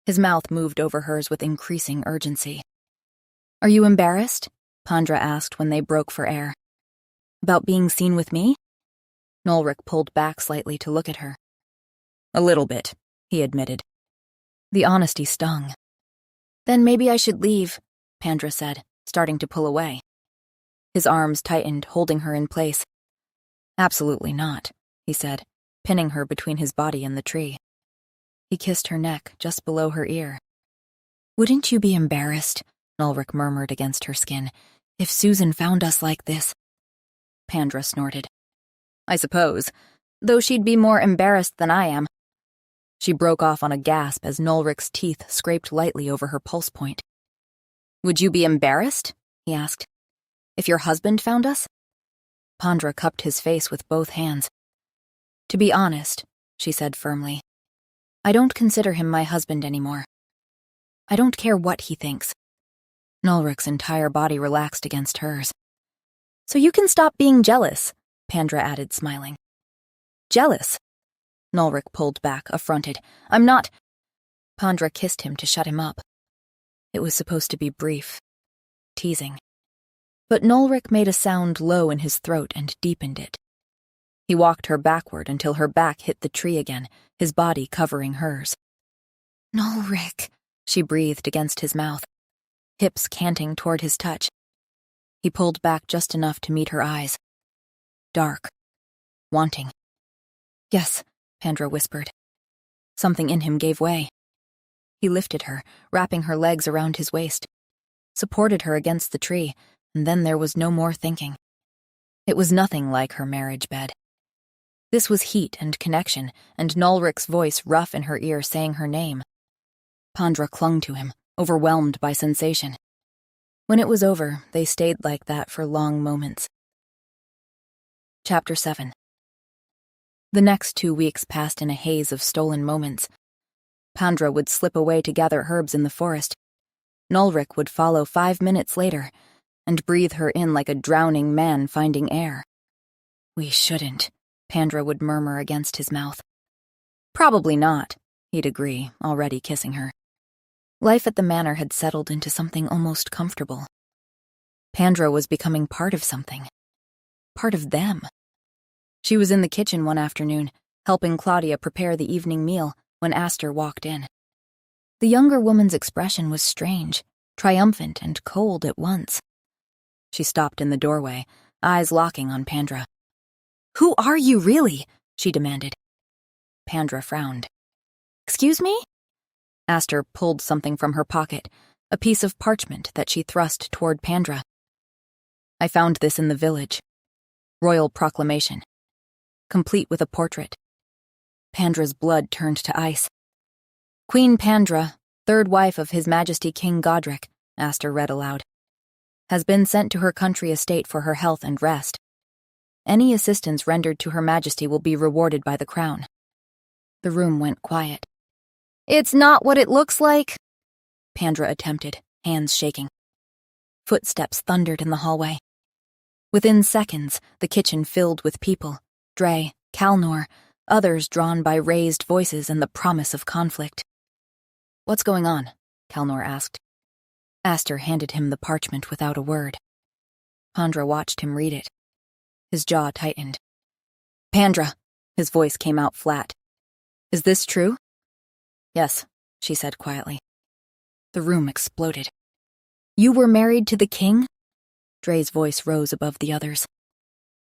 His mouth moved over hers with increasing urgency. Are you embarrassed? Pandra asked when they broke for air. About being seen with me? Nulric pulled back slightly to look at her. A little bit, he admitted. The honesty stung. Then maybe I should leave, Pandra said, starting to pull away. His arms tightened, holding her in place. Absolutely not, he said, pinning her between his body and the tree. He kissed her neck, just below her ear. Wouldn't you be embarrassed, Nulric murmured against her skin, if Susan found us like this? Pandra snorted. I suppose, though she'd be more embarrassed than I am. She broke off on a gasp as Nulric's teeth scraped lightly over her pulse point. Would you be embarrassed? He asked. If your husband found us? Pandra cupped his face with both hands. To be honest, she said firmly, I don't consider him my husband anymore. I don't care what he thinks. Nulric's entire body relaxed against hers. So you can stop being jealous, Pandra added, smiling. Jealous? Nulric pulled back, affronted. I'm not. Pandra kissed him to shut him up. It was supposed to be brief, teasing. But Nulric made a sound low in his throat and deepened it. He walked her backward until her back hit the tree again, his body covering hers. Nulric, she breathed against his mouth, hips canting toward his touch. He pulled back just enough to meet her eyes. Dark. Wanting. Yes, Pandra whispered. Something in him gave way. He lifted her, wrapping her legs around his waist, supported her against the tree, and then there was no more thinking. It was nothing like her marriage bed. This was heat and connection, and Nulric's voice rough in her ear saying her name. Pandra clung to him, overwhelmed by sensation. When it was over, they stayed like that for long moments. Chapter 7. The next 2 weeks passed in a haze of stolen moments. Pandra would slip away to gather herbs in the forest. Nulric would follow 5 minutes later, and breathe her in like a drowning man finding air. We shouldn't, Pandra would murmur against his mouth. Probably not, he'd agree, already kissing her. Life at the manor had settled into something almost comfortable. Pandra was becoming part of something. part of them. She was in the kitchen one afternoon, helping Claudia prepare the evening meal when Aster walked in. The younger woman's expression was strange, triumphant and cold at once. She stopped in the doorway, eyes locking on Pandra. "Who are you, really?" she demanded. Pandra frowned. "Excuse me?" Aster pulled something from her pocket, a piece of parchment that she thrust toward Pandra. "I found this in the village. Royal proclamation. Complete with a portrait." Pandra's blood turned to ice. "Queen Pandra, third wife of His Majesty King Godric," Aster read aloud, "has been sent to her country estate for her health and rest. Any assistance rendered to Her Majesty will be rewarded by the crown." The room went quiet. "It's not what it looks like," Pandra attempted, hands shaking. Footsteps thundered in the hallway. Within seconds, the kitchen filled with people, Dre, Calnor, others drawn by raised voices and the promise of conflict. "What's going on?" Calnor asked. Aster handed him the parchment without a word. Pandra watched him read it. His jaw tightened. "Pandra," his voice came out flat. "Is this true?" "Yes," she said quietly. The room exploded. "You were married to the king?" Dre's voice rose above the others.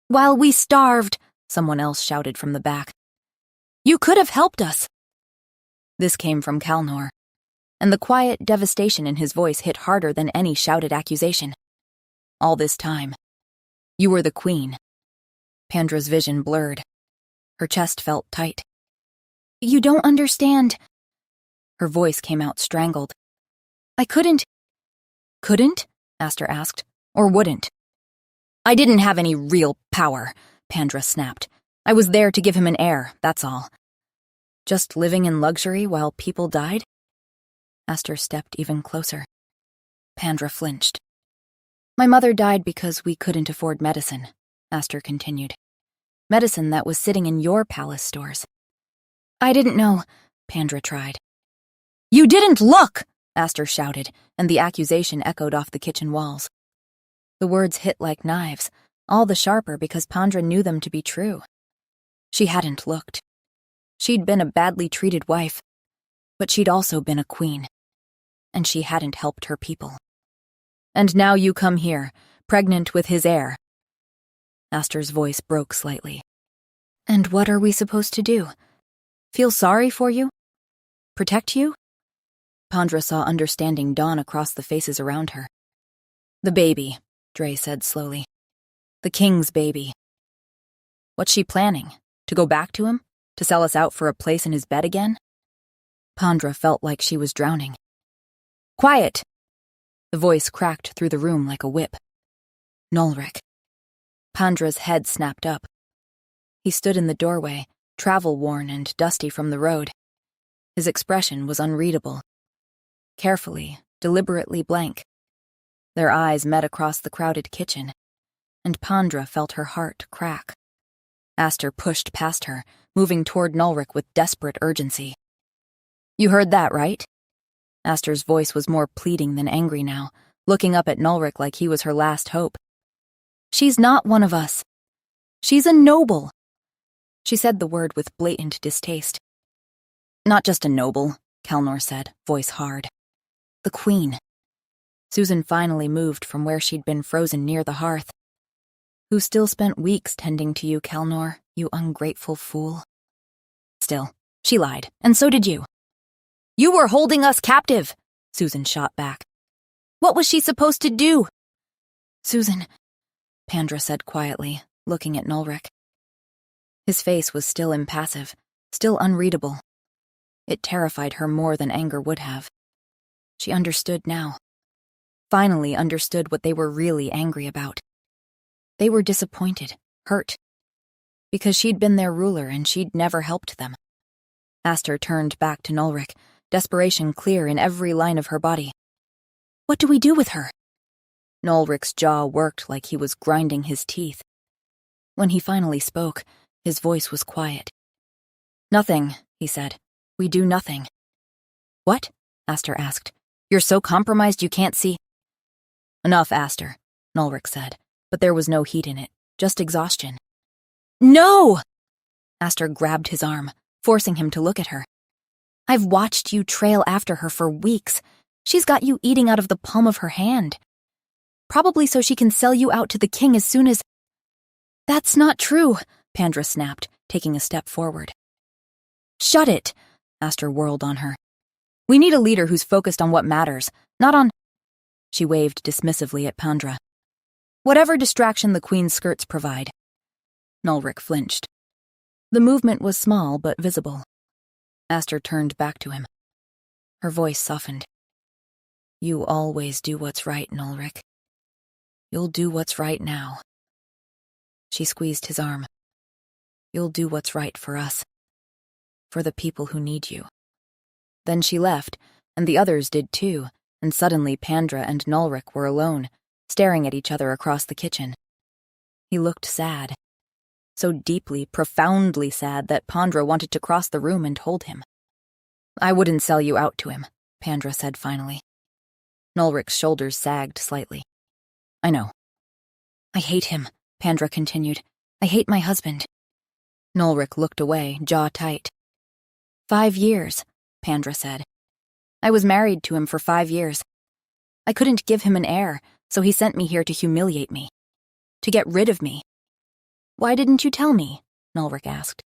"While we starved," someone else shouted from the back. "You could have helped us." This came from Calnor, and the quiet devastation in his voice hit harder than any shouted accusation. "All this time, you were the queen." Pandra's vision blurred. Her chest felt tight. "You don't understand." Her voice came out strangled. "I couldn't." "Couldn't?" Aster asked. "Or wouldn't?" "I didn't have any real power," Pandra snapped. "I was there to give him an heir, that's all." "Just living in luxury while people died?" Aster stepped even closer. Pandra flinched. "My mother died because we couldn't afford medicine," Aster continued. "Medicine that was sitting in your palace stores." "I didn't know," Pandra tried. "You didn't look!" Aster shouted, and the accusation echoed off the kitchen walls. The words hit like knives, all the sharper because Pandra knew them to be true. She hadn't looked. She'd been a badly treated wife, but she'd also been a queen, and she hadn't helped her people. "And now you come here, pregnant with his heir." Aster's voice broke slightly. "And what are we supposed to do? Feel sorry for you? Protect you?" Pandra saw understanding dawn across the faces around her. "The baby," Dre said slowly. "The king's baby." "What's she planning? To go back to him? To sell us out for a place in his bed again?" Pandra felt like she was drowning. "Quiet!" The voice cracked through the room like a whip. "Nolric." Pandra's head snapped up. He stood in the doorway, travel-worn and dusty from the road. His expression was unreadable. Carefully, deliberately blank. Their eyes met across the crowded kitchen, and Pandra felt her heart crack. Aster pushed past her, moving toward Nolric with desperate urgency. "You heard that, right?" Aster's voice was more pleading than angry now, looking up at Nolric like he was her last hope. "She's not one of us. She's a noble." She said the word with blatant distaste. "Not just a noble," Calnor said, voice hard. "The queen." Susan finally moved from where she'd been frozen near the hearth. "Who still spent weeks tending to you, Calnor, you ungrateful fool." "Still, she lied, and so did you." "You were holding us captive," Susan shot back. "What was she supposed to do?" "Susan," Pandra said quietly, looking at Nolric. His face was still impassive, still unreadable. It terrified her more than anger would have. She understood now. Finally understood what they were really angry about. They were disappointed, hurt, because she'd been their ruler and she'd never helped them. Aster turned back to Nolric, desperation clear in every line of her body. "What do we do with her?" Nolric's jaw worked like he was grinding his teeth. When he finally spoke, his voice was quiet. "Nothing," he said. "We do nothing." "What?" Aster asked. "You're so compromised you can't see—" "Enough, Aster," Nolric said, but there was no heat in it, just exhaustion. No! Aster grabbed his arm, forcing him to look at her. I've watched you trail after her for weeks. She's got you eating out of the palm of her hand. Probably so she can sell you out to the king as soon as— That's not true, Pandra snapped, taking a step forward. Shut it, Aster whirled on her. We need a leader who's focused on what matters, not on— She waved dismissively at Pandra. Whatever distraction the queen's skirts provide. Nulric flinched. The movement was small but visible. Aster turned back to him. Her voice softened. You always do what's right, Nulric. You'll do what's right now. She squeezed his arm. You'll do what's right for us. For the people who need you. Then she left, and the others did too, and suddenly Pandra and Nulric were alone, staring at each other across the kitchen. He looked sad. So deeply, profoundly sad that Pandra wanted to cross the room and hold him. I wouldn't sell you out to him, Pandra said finally. Nulric's shoulders sagged slightly. I know. I hate him, Pandra continued. I hate my husband. Nulric looked away, jaw tight. 5 years, Pandra said. I was married to him for 5 years. I couldn't give him an heir, so he sent me here to humiliate me. To get rid of me. Why didn't you tell me? Nulric asked.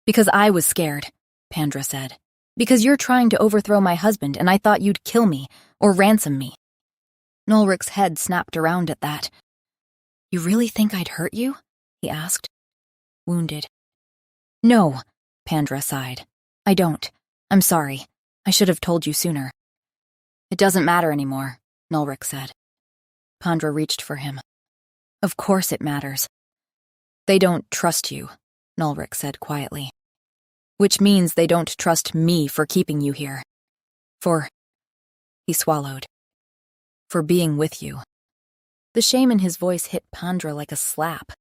Because I was scared, Pandra said. Because you're trying to overthrow my husband and I thought you'd kill me or ransom me. Nulric's head snapped around at that. You really think I'd hurt you? He asked. Wounded. No, Pandra sighed. I don't. I'm sorry. I should have told you sooner. It doesn't matter anymore, Nulric said. Pandra reached for him. Of course it matters. They don't trust you, Nulric said quietly. Which means they don't trust me for keeping you here. He swallowed. For being with you. The shame in his voice hit Pandra like a slap.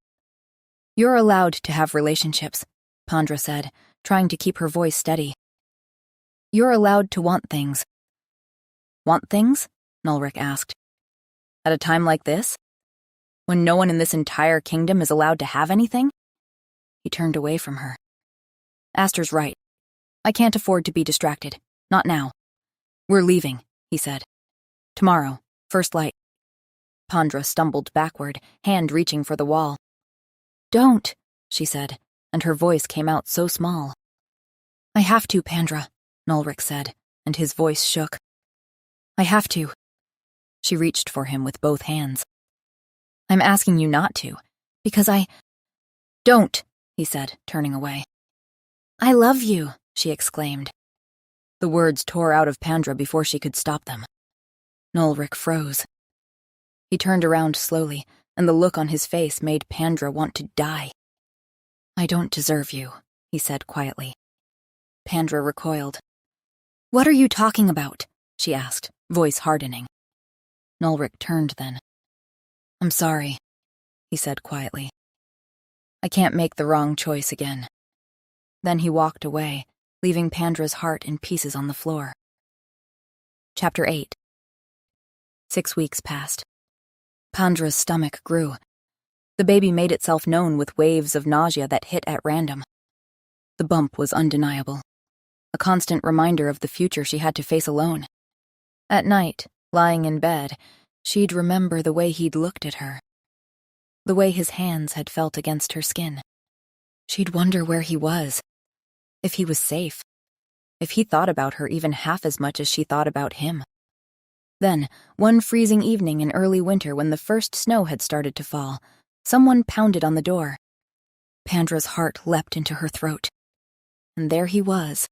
You're allowed to have relationships, Pandra said, trying to keep her voice steady. You're allowed to want things. Want things? Nulric asked. At a time like this? When no one in this entire kingdom is allowed to have anything? He turned away from her. Aster's right. I can't afford to be distracted. Not now. We're leaving, he said. Tomorrow, first light. Pandra stumbled backward, hand reaching for the wall. Don't, she said, and her voice came out so small. I have to, Pandra, Nulric said, and his voice shook. I have to. She reached for him with both hands. I'm asking you not to, because I— Don't, he said, turning away. I love you, she exclaimed. The words tore out of Pandra before she could stop them. Nulric froze. He turned around slowly, and the look on his face made Pandra want to die. I don't deserve you, he said quietly. Pandra recoiled. What are you talking about? She asked, voice hardening. Nulric turned then. I'm sorry, he said quietly. I can't make the wrong choice again. Then he walked away, leaving Pandra's heart in pieces on the floor. Chapter 8. 6 weeks passed. Pandra's stomach grew. The baby made itself known with waves of nausea that hit at random. The bump was undeniable, a constant reminder of the future she had to face alone. At night, lying in bed, she'd remember the way he'd looked at her, the way his hands had felt against her skin. She'd wonder where he was, if he was safe, if he thought about her even half as much as she thought about him. Then, one freezing evening in early winter when the first snow had started to fall, someone pounded on the door. Pandra's heart leapt into her throat. And there he was.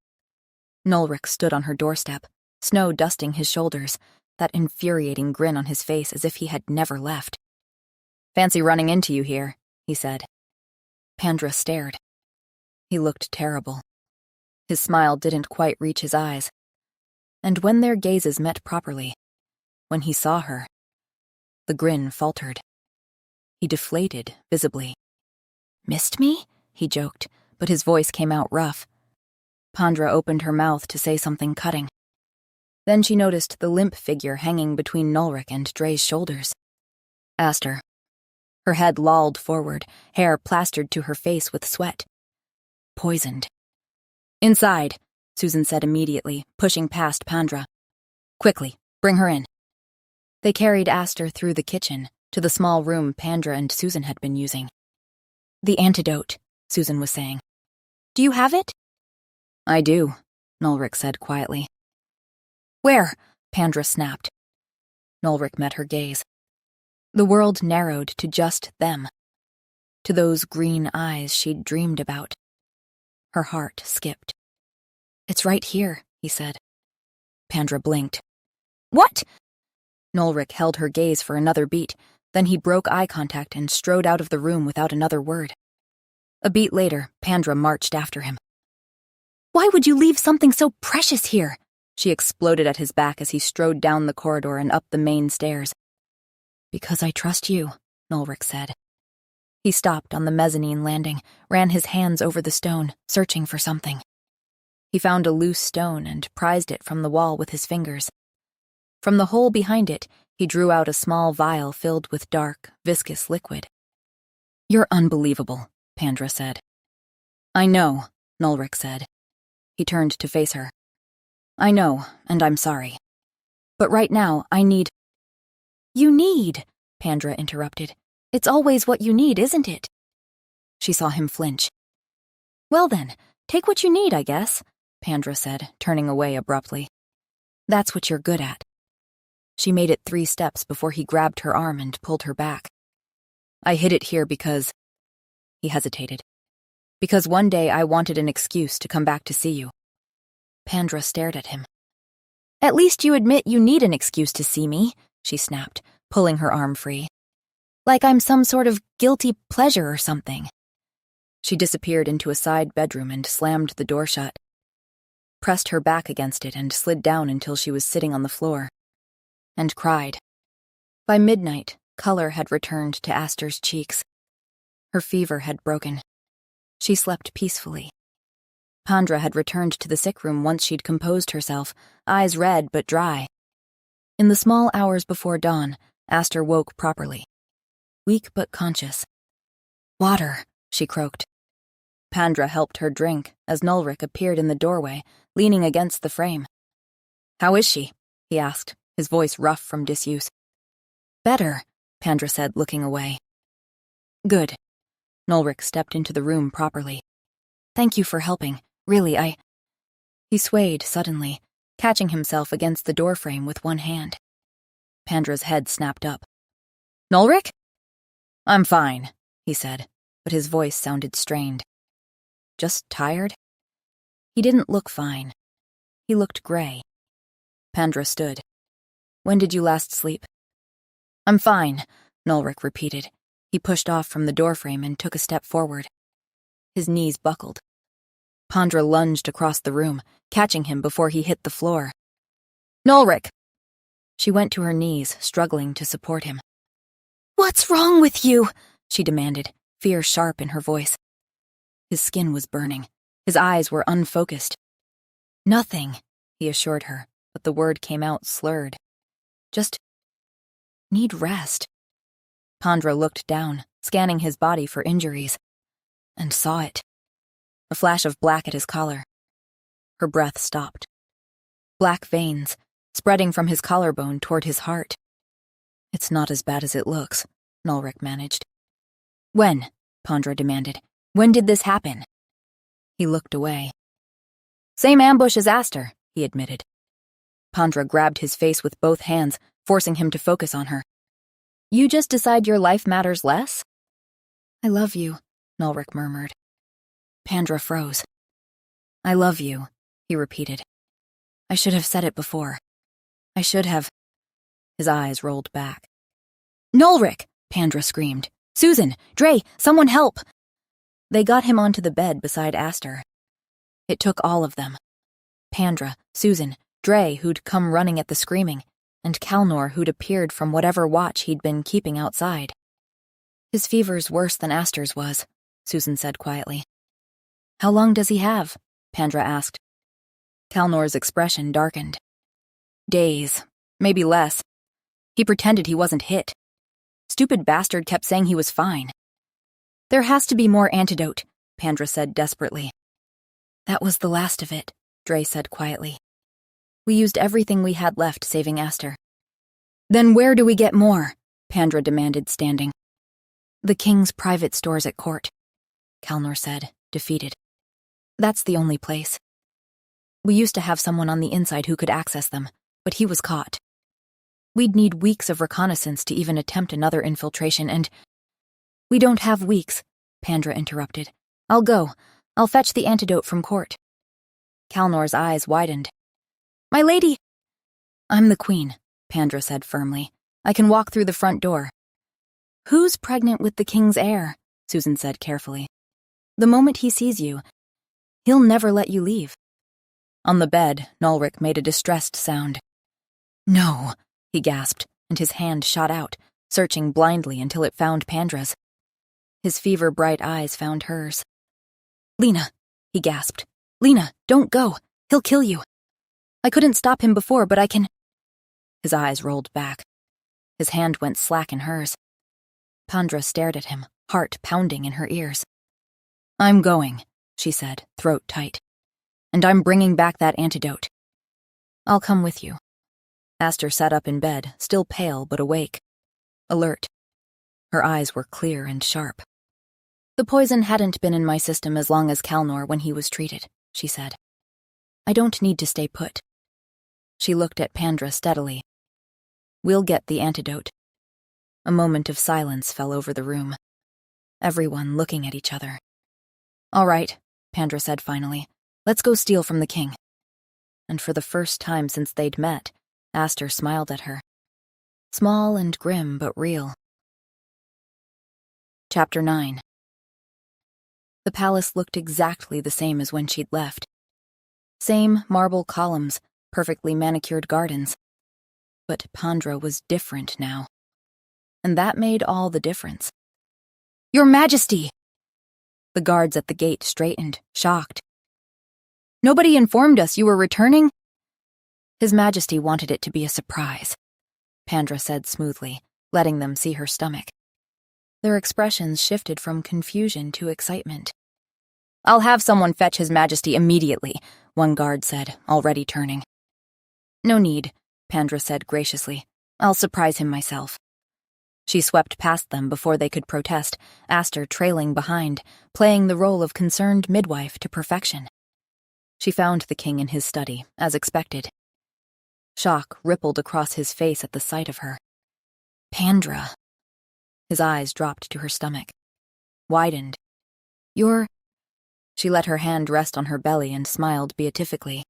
Nulric stood on her doorstep, snow dusting his shoulders, that infuriating grin on his face as if he had never left. Fancy running into you here, he said. Pandra stared. He looked terrible. His smile didn't quite reach his eyes. And when their gazes met properly, when he saw her, the grin faltered. He deflated, visibly. Missed me? He joked, but his voice came out rough. Pandra opened her mouth to say something cutting. Then she noticed the limp figure hanging between Nulric and Dre's shoulders. Aster. Her head lolled forward, hair plastered to her face with sweat. Poisoned. "Inside," Susan said immediately, pushing past Pandra. "Quickly, bring her in." They carried Aster through the kitchen to the small room Pandra and Susan had been using. "The antidote," Susan was saying. "Do you have it?" "I do," Nulric said quietly. "Where?" Pandra snapped. Nulric met her gaze. The world narrowed to just them. To those green eyes she'd dreamed about. Her heart skipped. "It's right here," he said. Pandra blinked. "What?" Nulric held her gaze for another beat, then he broke eye contact and strode out of the room without another word. A beat later, Pandra marched after him. "Why would you leave something so precious here?" She exploded at his back as he strode down the corridor and up the main stairs. "Because I trust you," Nulric said. He stopped on the mezzanine landing, ran his hands over the stone, searching for something. He found a loose stone and prized it from the wall with his fingers. From the hole behind it, he drew out a small vial filled with dark, viscous liquid. "You're unbelievable," Pandra said. "I know," Nulric said. He turned to face her. "I know, and I'm sorry. But right now, I need—" "You need," Pandra interrupted. "It's always what you need, isn't it?" She saw him flinch. "Well then, take what you need, I guess," Pandra said, turning away abruptly. "That's what you're good at." She made it 3 steps before he grabbed her arm and pulled her back. "I hid it here because—" He hesitated. "Because one day I wanted an excuse to come back to see you." Pandra stared at him. "At least you admit you need an excuse to see me," she snapped, pulling her arm free. "Like I'm some sort of guilty pleasure or something." She disappeared into a side bedroom and slammed the door shut. Pressed her back against it and slid down until she was sitting on the floor. And cried. By midnight, color had returned to Aster's cheeks. Her fever had broken. She slept peacefully. Pandra had returned to the sick room once she'd composed herself, eyes red but dry. In the small hours before dawn, Aster woke properly. Weak but conscious. "Water," she croaked. Pandra helped her drink as Nulric appeared in the doorway, leaning against the frame. "How is she?" he asked, his voice rough from disuse. "Better," Pandra said, looking away. "Good." Nulric stepped into the room properly. "Thank you for helping. Really, He swayed suddenly, catching himself against the doorframe with one hand. Pandra's head snapped up. "Nulric?" "I'm fine," he said, but his voice sounded strained. "Just tired?" He didn't look fine. He looked gray. Pandra stood. "When did you last sleep?" "I'm fine," Nulric repeated. He pushed off from the doorframe and took a step forward. His knees buckled. Pandra lunged across the room, catching him before he hit the floor. "Nulric!" She went to her knees, struggling to support him. "What's wrong with you?" she demanded, fear sharp in her voice. His skin was burning. His eyes were unfocused. "Nothing," he assured her, but the word came out slurred. "Just need rest." Pandra looked down, scanning his body for injuries, and saw it. A flash of black at his collar. Her breath stopped. Black veins, spreading from his collarbone toward his heart. "It's not as bad as it looks," Nulric managed. "When?" Pandra demanded. "When did this happen?" He looked away. "Same ambush as Aster," he admitted. Pandra grabbed his face with both hands, forcing him to focus on her. "You just decide your life matters less?" "I love you," Nulric murmured. Pandra froze. "I love you," he repeated. "I should have said it before. I should have—" His eyes rolled back. "Nulric!" Pandra screamed. "Susan! Dre! Someone help!" They got him onto the bed beside Aster. It took all of them. Pandra, Susan, Dre, who'd come running at the screaming, and Calnor, who'd appeared from whatever watch he'd been keeping outside. "His fever's worse than Aster's was," Susan said quietly. "How long does he have?" Pandra asked. Calnor's expression darkened. "Days, maybe less. He pretended he wasn't hit." Stupid bastard kept saying he was fine. There has to be more antidote, Pandra said desperately. That was the last of it, Dre said quietly. We used everything we had left saving Aster. Then where do we get more? Pandra demanded, standing. The king's private stores at court, Kalnor said, defeated. That's the only place. We used to have someone on the inside who could access them, but he was caught. We'd need weeks of reconnaissance to even attempt another infiltration, and— We don't have weeks, Pandra interrupted. I'll go. I'll fetch the antidote from court. Kalnor's eyes widened. My lady! I'm the queen, Pandra said firmly. I can walk through the front door. Who's pregnant with the king's heir? Susan said carefully. The moment he sees you, he'll never let you leave. On the bed, Nulric made a distressed sound. No, he gasped, and his hand shot out, searching blindly until it found Pandra's. His fever-bright eyes found hers. Lena, he gasped. Lena, don't go. He'll kill you. I couldn't stop him before, but I can— His eyes rolled back. His hand went slack in hers. Pandra stared at him, heart pounding in her ears. I'm going, she said, throat tight. And I'm bringing back that antidote. I'll come with you. Aster sat up in bed, still pale but awake. Alert. Her eyes were clear and sharp. The poison hadn't been in my system as long as Kalnor when he was treated, she said. I don't need to stay put. She looked at Pandra steadily. We'll get the antidote. A moment of silence fell over the room. Everyone looking at each other. All right, Pandra said finally. Let's go steal from the king. And for the first time since they'd met, Aster smiled at her. Small and grim, but real. Chapter 9. The palace looked exactly the same as when she'd left. Same marble columns, perfectly manicured gardens. But Pandra was different now. And that made all the difference. Your Majesty! The guards at the gate straightened, shocked. Nobody informed us you were returning? His Majesty wanted it to be a surprise, Pandra said smoothly, letting them see her stomach. Their expressions shifted from confusion to excitement. I'll have someone fetch His Majesty immediately, one guard said, already turning. No need, Pandra said graciously. I'll surprise him myself. She swept past them before they could protest, Aster trailing behind, playing the role of concerned midwife to perfection. She found the king in his study, as expected. Shock rippled across his face at the sight of her. Pandra. His eyes dropped to her stomach. Widened. You're— She let her hand rest on her belly and smiled beatifically.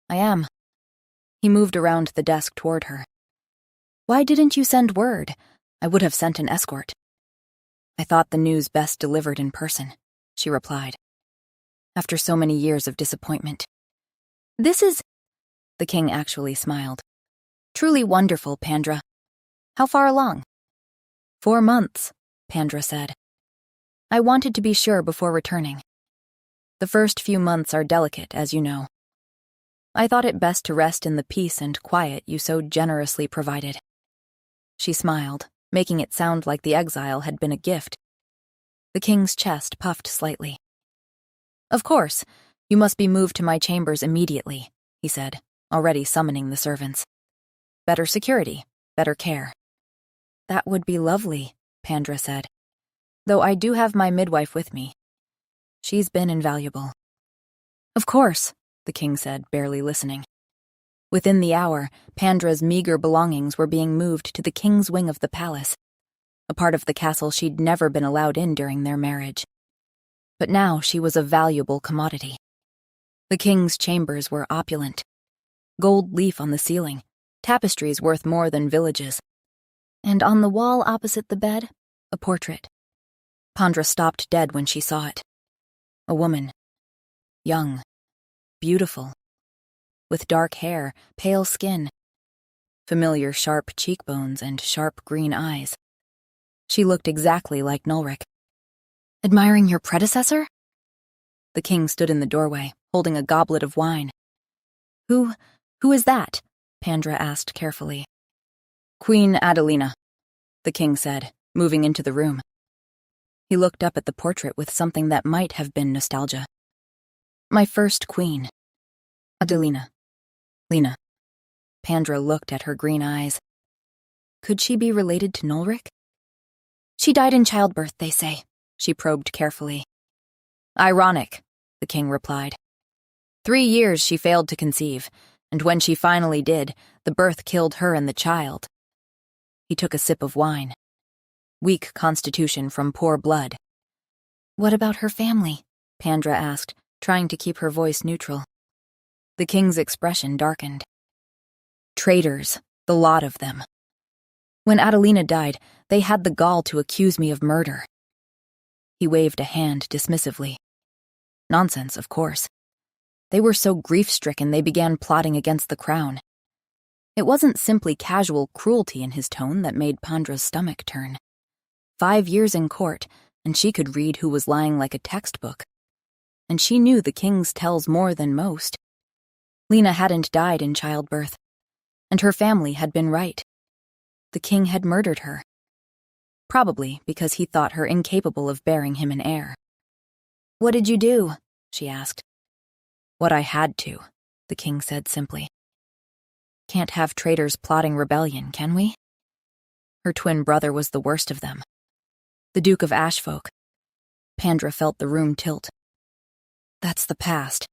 I am. He moved around the desk toward her. Why didn't you send word? I would have sent an escort. I thought the news best delivered in person, she replied. After so many years of disappointment. This is— The king actually smiled. Truly wonderful, Pandra. How far along? 4 months, Pandra said. I wanted to be sure before returning. The first few months are delicate, as you know. I thought it best to rest in the peace and quiet you so generously provided. She smiled, making it sound like the exile had been a gift. The king's chest puffed slightly. Of course, you must be moved to my chambers immediately, he said, already summoning the servants. Better security, better care. That would be lovely, Pandra said. Though I do have my midwife with me. She's been invaluable. Of course, the king said, barely listening. Within the hour, Pandra's meager belongings were being moved to the king's wing of the palace, a part of the castle she'd never been allowed in during their marriage. But now she was a valuable commodity. The king's chambers were opulent. Gold leaf on the ceiling, tapestries worth more than villages. And on the wall opposite the bed, a portrait. Pandra stopped dead when she saw it. A woman. Young. Beautiful. With dark hair, pale skin. Familiar sharp cheekbones and sharp green eyes. She looked exactly like Nulric. Admiring your predecessor? The king stood in the doorway, holding a goblet of wine. Who is that? Pandra asked carefully. Queen Adelina. the king said, moving into the room. He looked up at the portrait with something that might have been nostalgia. My first queen. Adelina. Lena. Pandra looked at her green eyes. Could she be related to Nolric? She died in childbirth, they say, she probed carefully. Ironic, the king replied. 3 years she failed to conceive, and when she finally did, the birth killed her and the child. He took a sip of wine. Weak constitution from poor blood. What about her family? Pandra asked, trying to keep her voice neutral. The king's expression darkened. Traitors, the lot of them. When Adelina died, they had the gall to accuse me of murder. He waved a hand dismissively. Nonsense, of course. They were so grief-stricken they began plotting against the crown. It wasn't simply casual cruelty in his tone that made Pandra's stomach turn. 5 years in court, and she could read who was lying like a textbook. And she knew the king's tells more than most. Lena hadn't died in childbirth, and her family had been right. The king had murdered her. Probably because he thought her incapable of bearing him an heir. What did you do? She asked. What I had to, the king said simply. Can't have traitors plotting rebellion, can we? Her twin brother was the worst of them. The Duke of Ashfolk. Pandra felt the room tilt. That's the past,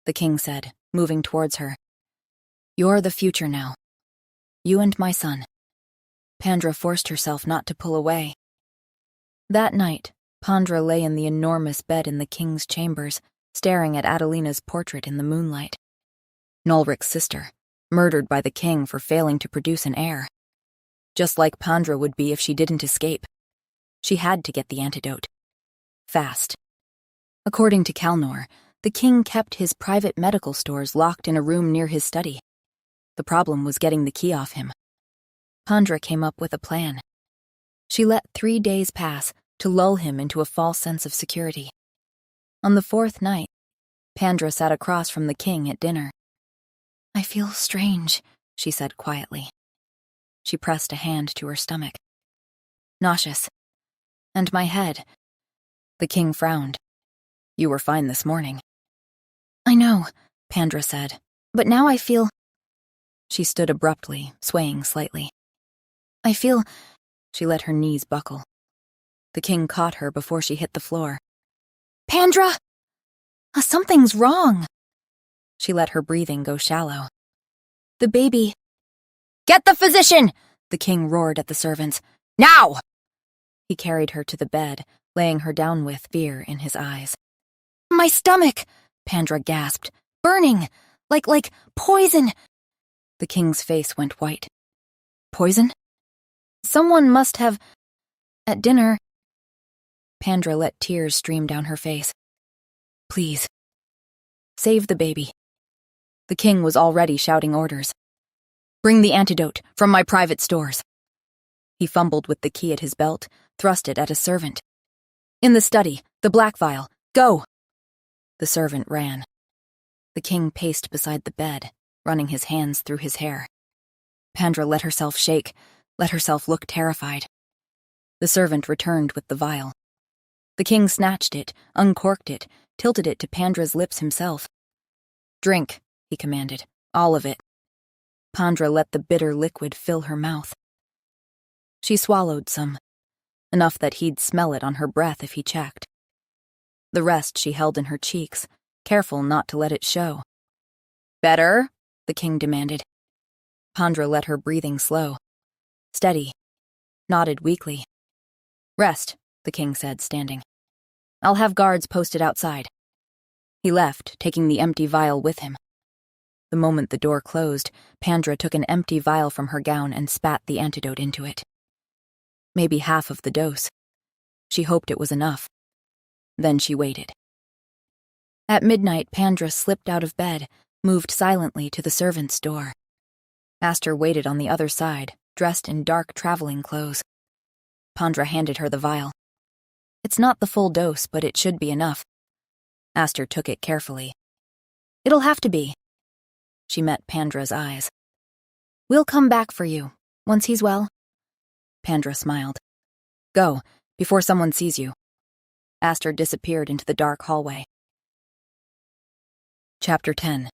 the king said, moving towards her. You're the future now. You and my son. Pandra forced herself not to pull away. That night, Pandra lay in the enormous bed in the king's chambers, staring at Adelina's portrait in the moonlight. Nolric's sister, murdered by the king for failing to produce an heir. Just like Pandra would be if she didn't escape. She had to get the antidote. Fast. According to Calnor, the king kept his private medical stores locked in a room near his study. The problem was getting the key off him. Pandra came up with a plan. She let 3 days pass to lull him into a false sense of security. On the 4th night, Pandra sat across from the king at dinner. I feel strange, she said quietly. She pressed a hand to her stomach. Nauseous. And my head. The king frowned. You were fine this morning. I know, Pandra said, but now I feel... She stood abruptly, swaying slightly. I feel... She let her knees buckle. The king caught her before she hit the floor. Pandra! Something's wrong. She let her breathing go shallow. The baby... Get the physician! The king roared at the servants. Now! He carried her to the bed, laying her down with fear in his eyes. My stomach! Pandra gasped. Burning! Like poison! The king's face went white. Poison? Someone must have... At dinner... Pandra let tears stream down her face. Please. Save the baby. The king was already shouting orders. Bring the antidote from my private stores. He fumbled with the key at his belt, thrust it at a servant. In the study, the black vial. Go! The servant ran. The king paced beside the bed, running his hands through his hair. Pandra let herself shake, let herself look terrified. The servant returned with the vial. The king snatched it, uncorked it, tilted it to Pandra's lips himself. Drink, he commanded, all of it. Pandra let the bitter liquid fill her mouth. She swallowed some, enough that he'd smell it on her breath if he checked. The rest she held in her cheeks, careful not to let it show. Better? The king demanded. Pandra let her breathing slow. Steady. Nodded weakly. Rest, the king said, standing. I'll have guards posted outside. He left, taking the empty vial with him. The moment the door closed, Pandra took an empty vial from her gown and spat the antidote into it. Maybe half of the dose. She hoped it was enough. Then she waited. At midnight, Pandra slipped out of bed, moved silently to the servant's door. Aster waited on the other side, dressed in dark traveling clothes. Pandra handed her the vial. It's not the full dose, but it should be enough. Aster took it carefully. It'll have to be. She met Pandra's eyes. We'll come back for you, once he's well. Pandra smiled. Go, before someone sees you. Aster disappeared into the dark hallway. Chapter 10.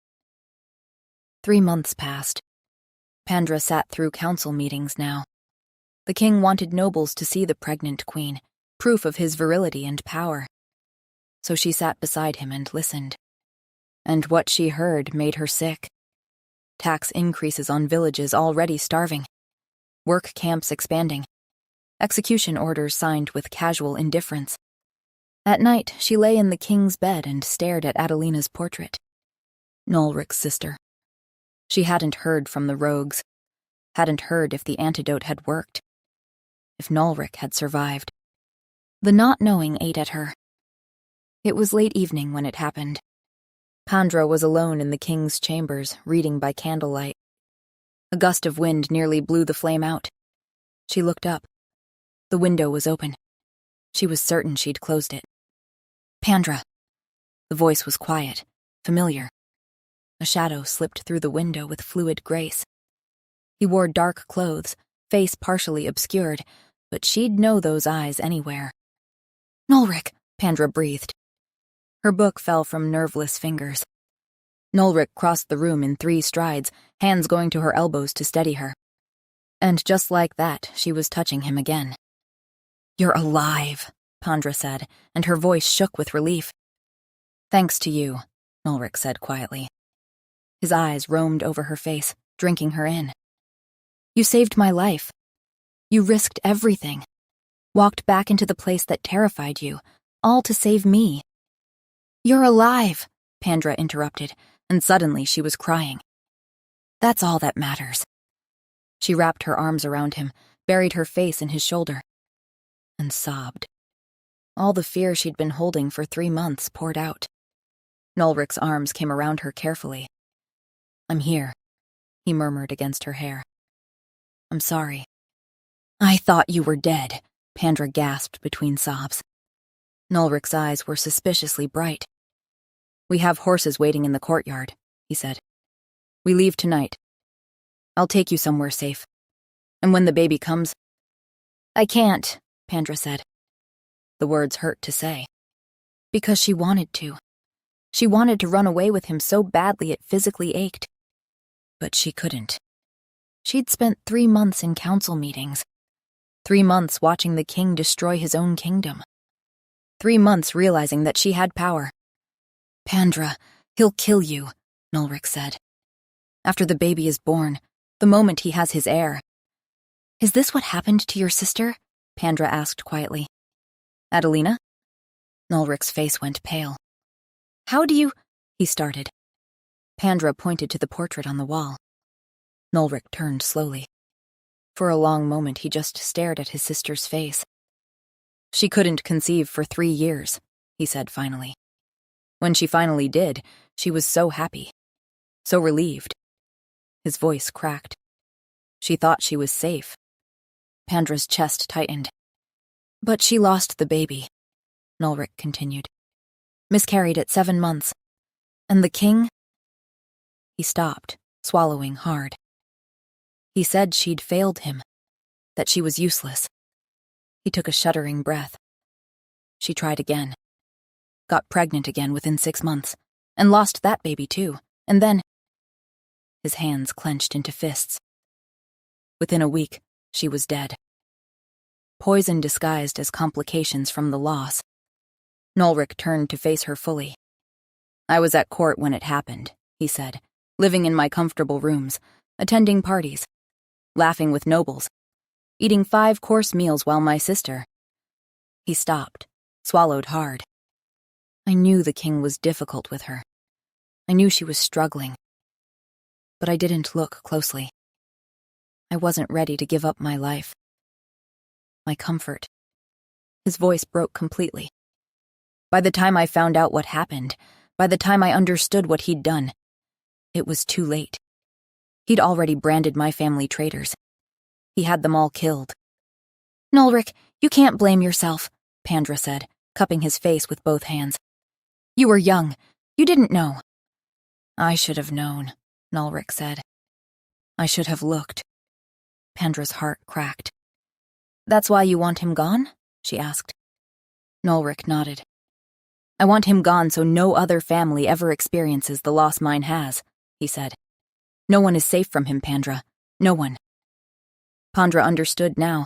3 months passed. Pandra sat through council meetings now. The king wanted nobles to see the pregnant queen, proof of his virility and power. So she sat beside him and listened. And what she heard made her sick. Tax increases on villages already starving. Work camps expanding. Execution orders signed with casual indifference. At night, she lay in the king's bed and stared at Adelina's portrait. Nulric's sister. She hadn't heard from the rogues. Hadn't heard if the antidote had worked. If Nulric had survived. The not knowing ate at her. It was late evening when it happened. Pandra was alone in the king's chambers, reading by candlelight. A gust of wind nearly blew the flame out. She looked up. The window was open. She was certain she'd closed it. Pandra. The voice was quiet, familiar. A shadow slipped through the window with fluid grace. He wore dark clothes, face partially obscured, but she'd know those eyes anywhere. Nulric, Pandra breathed. Her book fell from nerveless fingers. Nulric crossed the room in 3 strides, hands going to her elbows to steady her. And just like that, she was touching him again. You're alive, Pandra said, and her voice shook with relief. Thanks to you, Nulric said quietly. His eyes roamed over her face, drinking her in. You saved my life. You risked everything. Walked back into the place that terrified you, all to save me. You're alive, Pandra interrupted, and suddenly she was crying. That's all that matters. She wrapped her arms around him, buried her face in his shoulder, and sobbed. All the fear she'd been holding for 3 months poured out. Nulric's arms came around her carefully. I'm here, he murmured against her hair. I'm sorry. I thought you were dead, Pandra gasped between sobs. Nulric's eyes were suspiciously bright. We have horses waiting in the courtyard, he said. We leave tonight. I'll take you somewhere safe. And when the baby comes... I can't, Pandra said. The words hurt to say. Because she wanted to. She wanted to run away with him so badly it physically ached. But she couldn't. She'd spent 3 months in council meetings. 3 months watching the king destroy his own kingdom. 3 months realizing that she had power. Pandra, he'll kill you, Nulric said. After the baby is born, the moment he has his heir. Is this what happened to your sister? Pandra asked quietly. Adelina? Nulric's face went pale. How do you... he started. Pandra pointed to the portrait on the wall. Nulric turned slowly. For a long moment he just stared at his sister's face. She couldn't conceive for 3 years, he said finally. When she finally did, she was so happy, so relieved. His voice cracked. She thought she was safe. Pandra's chest tightened. But she lost the baby, Nulric continued. Miscarried at 7 months. And the king? He stopped, swallowing hard. He said she'd failed him, that she was useless. He took a shuddering breath. She tried again. Got pregnant again within 6 months, and lost that baby too, and then... His hands clenched into fists. Within a week, she was dead. Poison disguised as complications from the loss. Nulric turned to face her fully. I was at court when it happened, he said, living in my comfortable rooms, attending parties, laughing with nobles, eating 5-course meals while my sister... He stopped, swallowed hard. I knew the king was difficult with her. I knew she was struggling. But I didn't look closely. I wasn't ready to give up my life. My comfort. His voice broke completely. By the time I found out what happened, by the time I understood what he'd done, it was too late. He'd already branded my family traitors. He had them all killed. Nulric, you can't blame yourself, Pandra said, cupping his face with both hands. You were young. You didn't know. I should have known, Nulric said. I should have looked. Pandra's heart cracked. That's why you want him gone? She asked. Nulric nodded. I want him gone so no other family ever experiences the loss mine has, he said. No one is safe from him, Pandra. No one. Pandra understood now.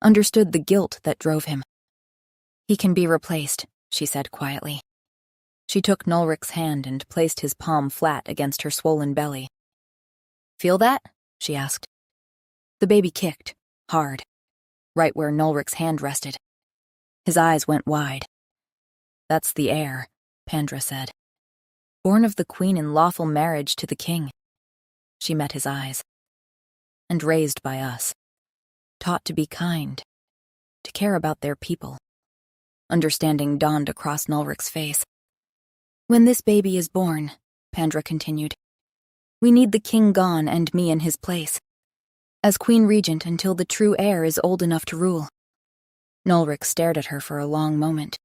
Understood the guilt that drove him. He can be replaced, she said quietly. She took Nulric's hand and placed his palm flat against her swollen belly. Feel that? She asked. The baby kicked, hard, right where Nulric's hand rested. His eyes went wide. That's the heir, Pandra said. Born of the queen in lawful marriage to the king. She met his eyes. And raised by us. Taught to be kind. To care about their people. Understanding dawned across Nulric's face. When this baby is born, Pandra continued, we need the king gone and me in his place. As queen regent until the true heir is old enough to rule. Nulric stared at her for a long moment.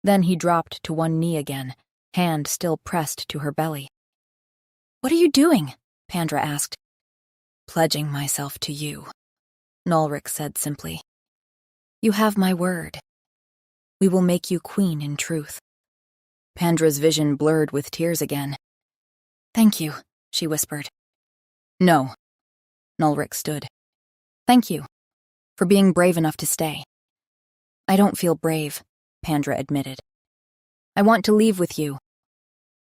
Then he dropped to one knee again, hand still pressed to her belly. What are you doing? Pandra asked. Pledging myself to you, Nulric said simply. You have my word. We will make you queen in truth. Pandra's vision blurred with tears again. Thank you, she whispered. No. Nulric stood. Thank you. For being brave enough to stay. I don't feel brave, Pandra admitted. I want to leave with you.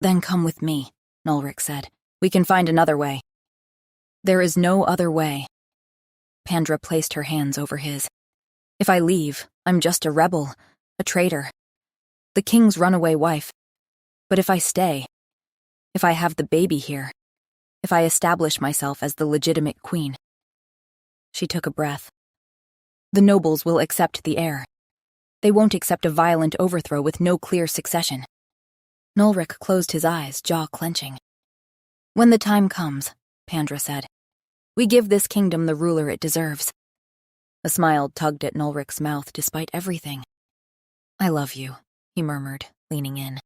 Then come with me, Nulric said. We can find another way. There is no other way. Pandra placed her hands over his. If I leave, I'm just a rebel, a traitor. The king's runaway wife. But if I stay, if I have the baby here, if I establish myself as the legitimate queen. She took a breath. The nobles will accept the heir. They won't accept a violent overthrow with no clear succession. Nulric closed his eyes, jaw clenching. When the time comes, Pandra said, we give this kingdom the ruler it deserves. A smile tugged at Nulric's mouth despite everything. I love you, he murmured, leaning in.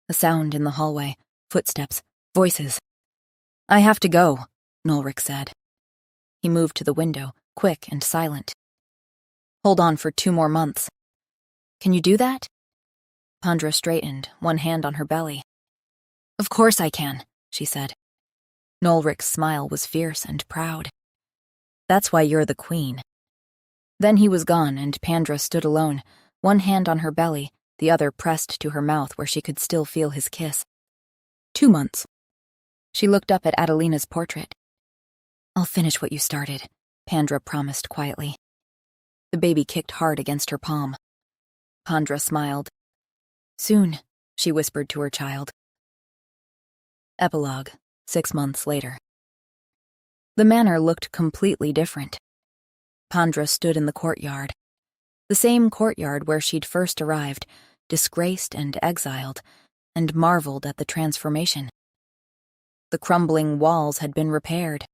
A sound in the hallway, footsteps, voices. I have to go, Nulric said. He moved to the window, quick and silent. Hold on for 2 more months. Can you do that? Pandra straightened, one hand on her belly. Of course I can, she said. Nulric's smile was fierce and proud. That's why you're the queen. Then he was gone, and Pandra stood alone, one hand on her belly, the other pressed to her mouth where she could still feel his kiss. 2 months. She looked up at Adelina's portrait. I'll finish what you started, Pandra promised quietly. The baby kicked hard against her palm. Pandra smiled. Soon, she whispered to her child. Epilogue, 6 months later. The manor looked completely different. Pandra stood in the courtyard. The same courtyard where she'd first arrived, disgraced and exiled, and marveled at the transformation. The crumbling walls had been repaired.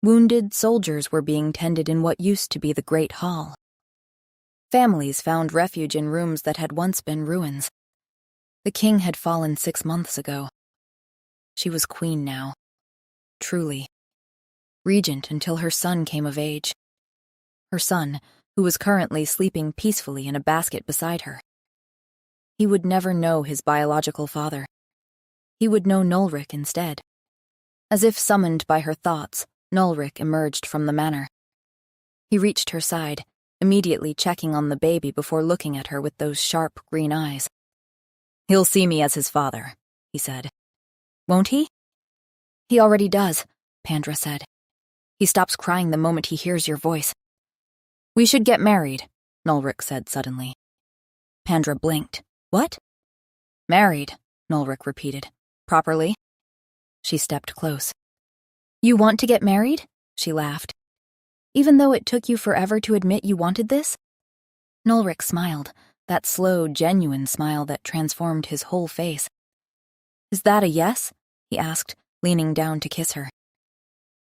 Wounded soldiers were being tended in what used to be the Great Hall. Families found refuge in rooms that had once been ruins. The king had fallen 6 months ago. She was queen now. Truly. Regent until her son came of age. Her son, who was currently sleeping peacefully in a basket beside her. He would never know his biological father. He would know Nulric instead. As if summoned by her thoughts, Nulric emerged from the manor. He reached her side, immediately checking on the baby before looking at her with those sharp green eyes. He'll see me as his father, he said. Won't he? He already does, Pandra said. He stops crying the moment he hears your voice. We should get married, Nulric said suddenly. Pandra blinked. What? Married, Nulric repeated. Properly? She stepped close. You want to get married? She laughed. Even though it took you forever to admit you wanted this? Nulric smiled, that slow, genuine smile that transformed his whole face. Is that a yes? He asked, leaning down to kiss her.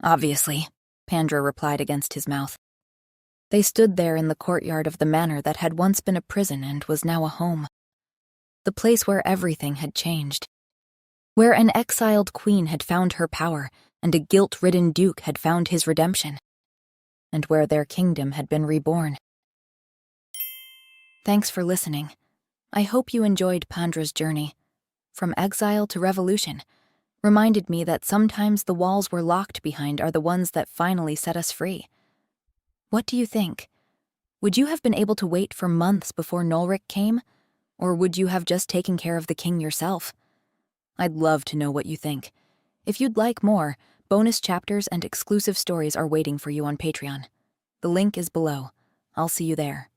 Obviously, Pandra replied against his mouth. They stood there in the courtyard of the manor that had once been a prison and was now a home. The place where everything had changed. Where an exiled queen had found her power and a guilt-ridden duke had found his redemption. and where their kingdom had been reborn. Thanks for listening. I hope you enjoyed Pandra's journey. From exile to revolution, reminded me that sometimes the walls we're locked behind are the ones that finally set us free. What do you think? Would you have been able to wait for months before Nolric came? Or would you have just taken care of the king yourself? I'd love to know what you think. If you'd like more, bonus chapters and exclusive stories are waiting for you on Patreon. The link is below. I'll see you there.